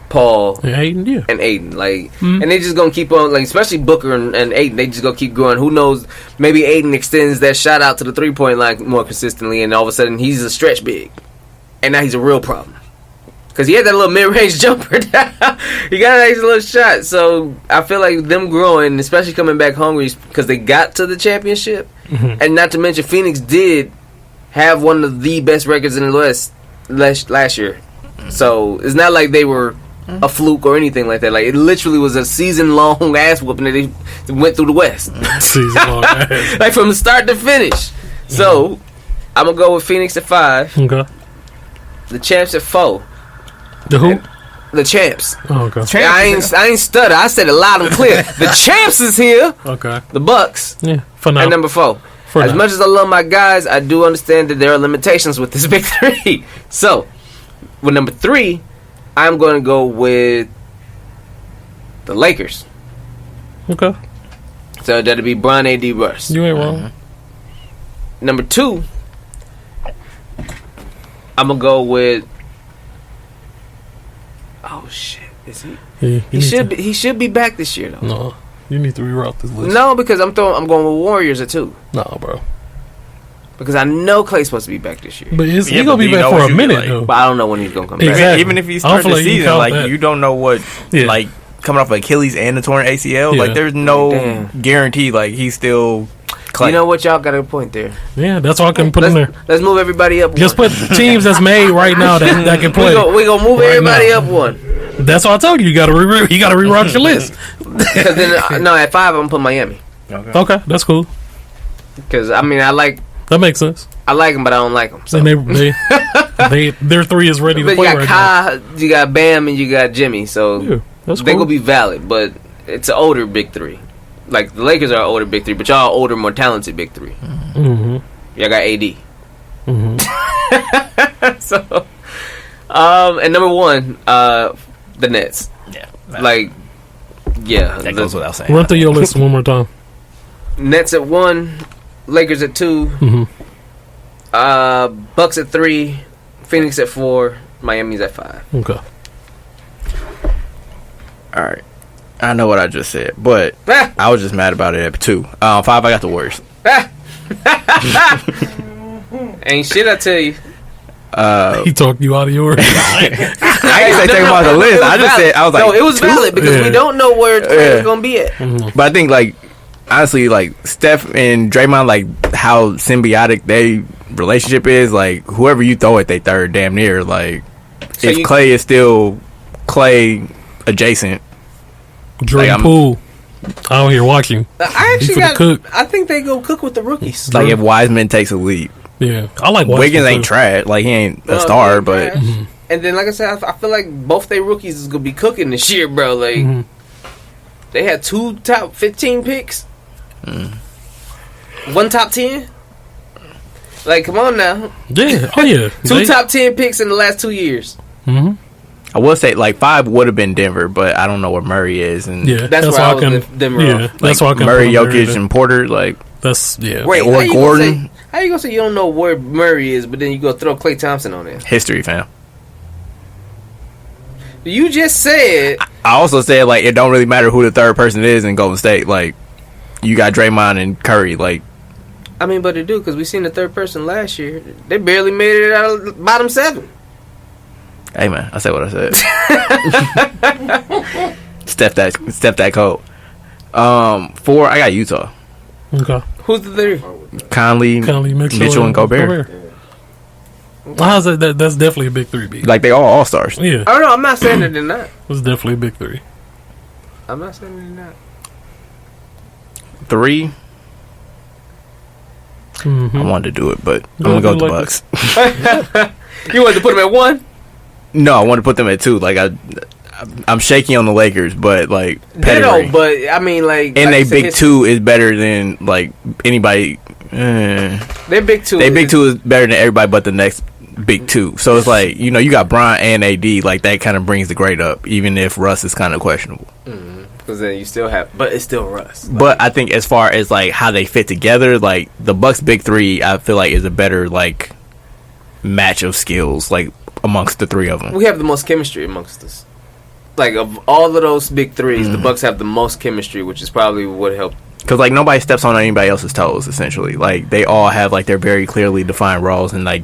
Paul, and Aiden. Like, and they just gonna keep on, like, especially Booker and Aiden. They just gonna keep growing. Who knows? Maybe Aiden extends that shot out to the 3-point line more consistently, and all of a sudden he's a stretch big, and now he's a real problem because he had that little mid-range jumper. He got a nice little shot. So I feel like them growing, especially coming back hungry, because they got to the championship, and not to mention Phoenix did have one of the best records in the West last year. So it's not like they were a fluke or anything like that. Like, it literally was a season-long ass whooping that they went through the West. Season-long ass. Like, from start to finish. So, I'm going to go with Phoenix at 5. Okay. The champs at 4. The who? The champs. Oh, okay. I ain't stutter. I said it loud and clear. The champs is here. Okay. The Bucks. Yeah, for now. At number 4. As much as I love my guys, I do understand that there are limitations with this big 3. So, with number 3, I'm going to go with the Lakers. Okay. So that'll be Bron, AD, Russ. You ain't wrong. Number 2, I'm going to go with... Oh, shit. Is he? Yeah, He should be back this year, though. No. You need to reroute this list. No, because I'm going with Warriors at 2. No, bro. Because I know Clay's supposed to be back this year. But he's going to be back for a minute, like, though. But I don't know when he's going to come Exactly. back. Even if he starts the season, like, that. you don't know what, like, coming off Achilles and the torn ACL, like, there's no guarantee, like, he's still Clay. You know what? Y'all got a point there. Yeah, that's all I can put in there. Let's move everybody up. Just put teams that's made right now that can play. We gonna move right everybody now. Up one. That's what I told you. You got to reroute your list. Because then, no, at 5 I'm gonna put Miami. Okay, that's cool. Because I mean, that makes sense. I like them, but I don't like them. So. And their 3 is ready to play right now. You got Bam, and you got Jimmy. So that's they cool. gonna be valid, but it's an older big 3. Like the Lakers are an older big 3, but y'all are older, more talented big 3. Mm-hmm. Y'all got AD. Mm-hmm. So, and number 1, the Nets. Yeah, that goes without saying. Run through your list one more time. Nets at 1, Lakers at 2, Bucks at 3, Phoenix at 4, Miami's at 5. Okay. All right. I know what I just said, but I was just mad about it at 2. 5, I got the Warriors. Ain't shit, I tell you. He talked you out of yours. I didn't say take him off the list. I just said, I was like, no, it was 2? valid because we don't know where it's going to be at. But I think, like, honestly, like, Steph and Draymond, like, how symbiotic their relationship is, like, whoever you throw at they third, damn near, like, so if Clay is still Clay adjacent. Jordan Poole out here watching. I actually cook. I think they go cook with the rookies. Like, if Wiseman takes a leap. Yeah, I like Wiseman. Wiggins ain't trash. Like, he ain't a star, but... And then, like I said, I feel like both their rookies is going to be cooking this year, bro. Like, they had 2 top 15 picks. 1 top 10. Like, come on now. Yeah, oh yeah. 2 top 10 picks in the last 2 years. I will say, like, 5 would have been Denver, but I don't know where Murray is. And that's why I was Denver. Yeah, that's why I can Murray, Jokic, and Porter, like... That's, yeah. Wait, or Gordon. How you going to say you don't know where Murray is, but then you go throw Klay Thompson on there? History, fam. You just said... I also said, like, it don't really matter who the third person is in Golden State. Like, you got Draymond and Curry, like... I mean, but it do, because we seen the third person last year. They barely made it out of the bottom 7. Hey, man, I said what I said. Step that code. 4, I got Utah. Okay. Who's the third? Conley, Mitchell, and Gobert. How's that? That's definitely a big 3, B. Like, they all stars. Yeah. Oh, no, I'm not saying that they're not. It's definitely a big 3. I'm not saying they're not. 3... I wanted to do it, but I'm gonna go with the Bucks. You wanted to put them at 1? No, I wanted to put them at 2. Like, I'm shaky on the Lakers, but like pedigree. They but I mean, like, and they big 2 is better than like anybody. Their big 2. Their big 2 is better than everybody but the next big 2. So it's like, you know, you got Bron and AD, like that kind of brings the grade up, even if Russ is kind of questionable. Because then you still have, but it's still Russ. But I think as far as like how they fit together, like the Bucks' big three, I feel like is a better like match of skills, like amongst the three of them. We have the most chemistry amongst us. Like of all of those big threes, the Bucks have the most chemistry, which is probably what helped. Because like nobody steps on anybody else's toes. Essentially, like they all have like their very clearly defined roles, and like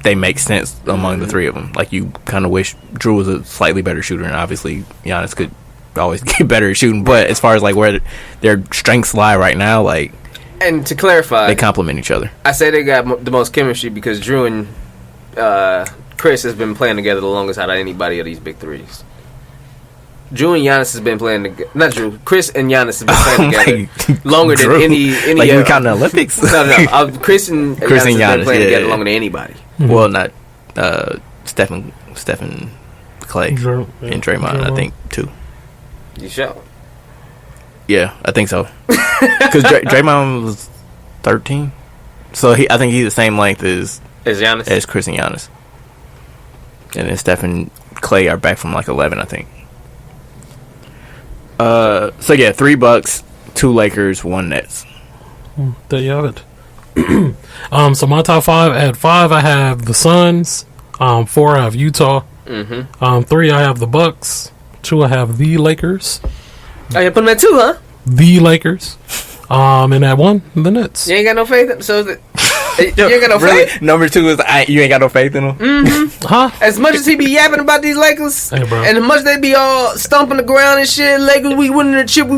they make sense among the three of them. Like you kind of wish Drew was a slightly better shooter, and obviously Giannis could always get better at shooting. But as far as like where their strengths lie right now, like, and to clarify, they complement each other. I say they got the most chemistry because Drew and Chris has been playing together the longest out of anybody of these big threes. Drew and Giannis has been playing together. Not Drew. Chris and Giannis have been playing together longer than any. Like you counting the Olympics? No. Chris and Giannis have been playing together longer than anybody. Well, not Stephen Clay and Draymond. I think too. You sure? Yeah, I think so. Because Draymond was 13, so I think he's the same length as Giannis, as Chris and Giannis, and then Steph and Clay are back from like 11, I think. So yeah, 3 Bucks, 2 Lakers, 1 Nets. There you have it. So my top 5. At 5, I have the Suns. 4, I have Utah. 3, I have the Bucks. 2, I have the Lakers. Oh, you put them at 2, huh? The Lakers. And at 1, the Nets. You ain't got no faith. So you ain't got no really? faith. Number 2 is you ain't got no faith in them. Huh? As much as he be yapping about these Lakers, hey, bro. and as much they be all stomping the ground and shit, Lakers, we winning the chip,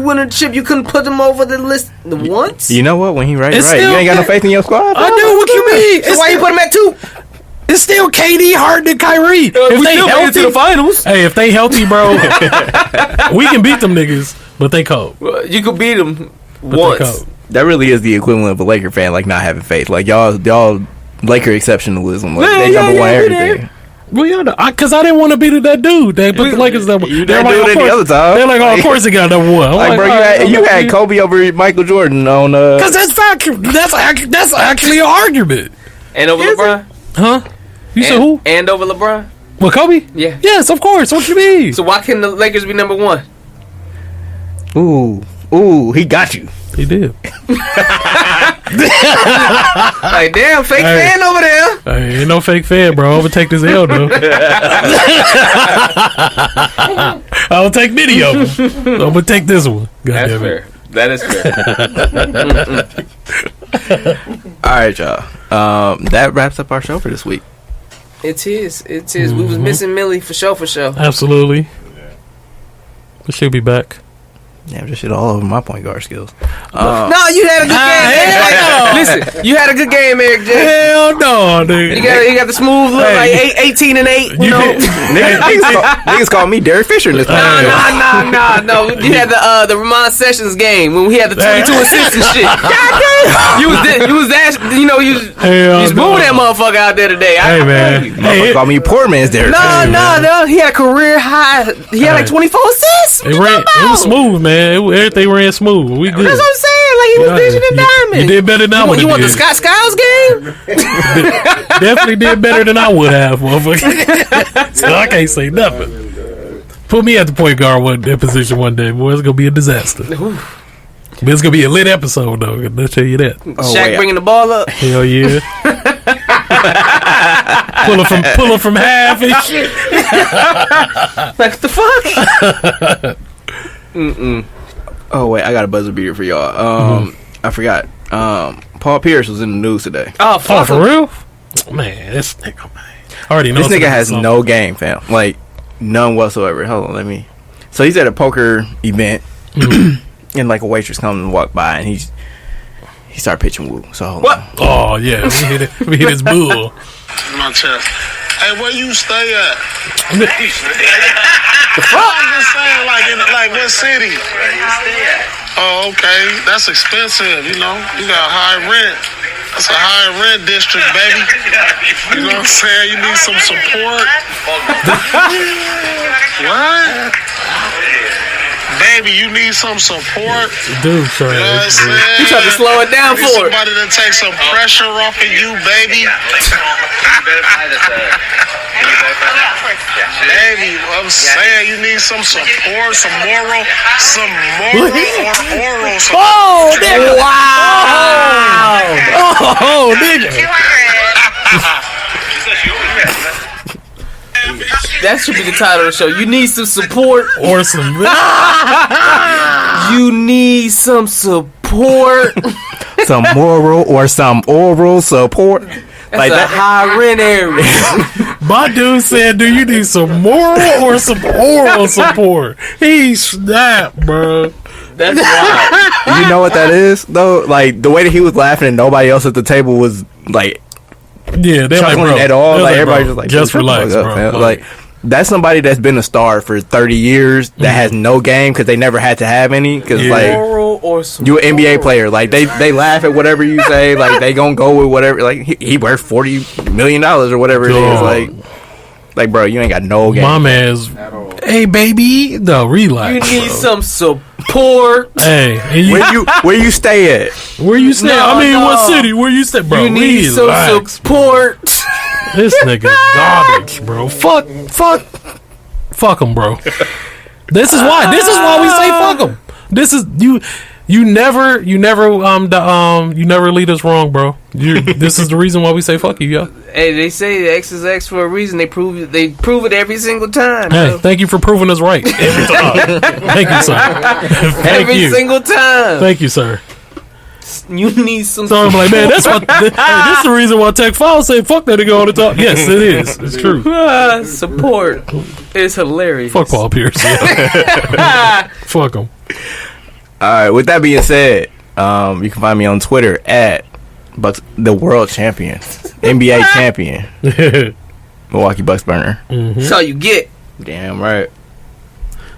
you couldn't put them over the list once. You know what? When he right, It's you ain't got no faith in your squad. I do. What you mean? So why you put them at 2? It's still KD, Harden, and Kyrie. If they healthy to the finals, hey, if they healthy, bro, we can beat them niggas. But they cold. Well, you could beat them But once. That really is the equivalent of a Laker fan, like not having faith. Like y'all Laker exceptionalism. Like they number one everything. Well, yeah, because I didn't want to beat that dude. They put the Lakers number. You They're didn't do it any other time. They're like, oh, of course he got number 1. I'm Like, bro, you had Kobe over Michael Jordan on. Because that's fact. That's actually an argument. And over LeBron, huh? You said who? And over LeBron. Well, Kobe. Yeah. Yes, of course. What you mean? So why couldn't the Lakers be number 1? Ooh, he got you. He did. Like, damn, fake fan over there. Hey, ain't no fake fan, bro. Overtake this L, though. I'll take many of them. I'm gonna take this one. God That's fair. That is fair. All right, y'all. That wraps up our show for this week. It is. We was missing Millie for sure. Absolutely. She'll be back. Yeah, just shit all over my point guard skills. No, you had a good game. Listen, you had a good game, Eric J. Hell no, dude. You got the smooth look, like 18 and 8. You know, niggas call me Derek Fisher in this podcast. No. You had the Ramon Sessions game when we had the 22 assists and shit. God damn, you was that. You know, you was moving that motherfucker out there today. Hey man, Motherfucker call me poor man's Derek. No. He had a career high. He had like 24 assists. It was smooth, man. Everything ran smooth. We good. That's what I'm saying. Like he was vision and diamond. You did better than I would have. You want the Scott Skiles game? Definitely did better than I would have, motherfucker. So I can't say nothing. Put me at the point guard position one day, boy. It's gonna be a disaster. But it's gonna be a lit episode, though. I'll tell you that. Shaq bringing the ball up. Hell yeah. pull her from half and shit. Like what the fuck? Oh wait, I got a buzzer beater for y'all. I forgot. Paul Pierce was in the news today. Oh, for real? Man, this nigga, man. I already know this nigga has no game, fam. Like none whatsoever. Hold on, So he's at a poker event, and like a waitress comes and walk by, and he started pitching woo. So hold on. Oh yeah, we hit his bull. My chest. Hey, where you stay at? The fuck? I'm just saying, like what city? Where you stay at? Oh, okay. That's expensive, you know. You got high rent. That's a high rent district, baby. You know what I'm saying? You need some support. What? baby, you need some support. Dude, sorry. You know what I'm saying? You tried to slow it down Need for it. somebody to take some pressure off of you, baby. Baby, I'm saying you need some support, some moral or oral support. Oh, nigga! Wow! Oh, nigga! That should be the title of the show. You need some support. Or some. You need some support. Some moral or some oral support. That's Like a that. high rent area. My dude said, "Do you need some moral or some oral support?" He snapped, bro. That's wild. You know what that is though? Like the way that he was laughing and nobody else at the table was like Yeah, they're like, chuckling bro. at all. They're Like bro, everybody just like just shut the relax, fuck up, bro. man. Like that's somebody that's been a star for 30 years that has no game because they never had to have any. Because Yeah. like Moral or some you an NBA player, like they laugh at whatever you say. Like they gonna go with whatever. Like he worth $40 million or whatever it is. Dog. Like bro, you ain't got no game. My man's. Hey, baby. No, relax. You need bro. some support. Hey, and Where you stay at? where you stay? No, I mean, no. what city? Where you stay, bro? You need some relax. support. This nigga garbage, bro. Fuck him, bro. This is why we say fuck him. This is you never lead us wrong, bro. This is the reason why we say fuck you, yo. Hey, they say X is X for a reason. They prove it every single time. Hey, bro. thank you for proving us right every time. Thank you, sir. Thank Every you. single time. Thank you, sir. You need some So I'm like, man, that's what. Hey, this is the reason why Tech File say fuck that nigga all the time. Yes, it is. It's true. support. It's hilarious. Fuck Paul Pierce. Yeah. Fuck him. All right. With that being said, you can find me on Twitter at the world champion, NBA champion, Milwaukee Bucks burner. That's all you get. Damn right.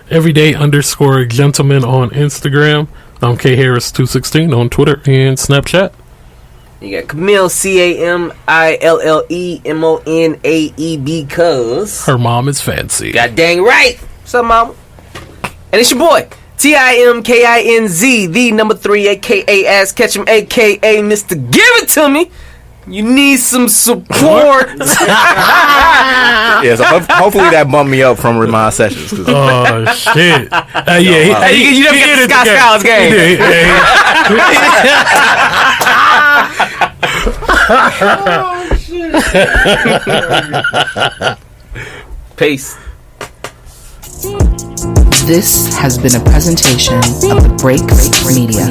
Everyday_gentleman on Instagram. I'm K Harris 216 on Twitter and Snapchat. You got Camille CAMILLEMONAE because Her mom is fancy. God dang right. What's up, mama? And it's your boy TIMKINZ, the number 3, aka Ass Catch 'em, aka Mr. Give It To Me. You need some support. Yeah. So hopefully that bumped me up from Remind Sessions. 'Cause Oh shit! Yeah, you never get the Scott Skiles game. Peace. This has been a presentation of the Breaks Media.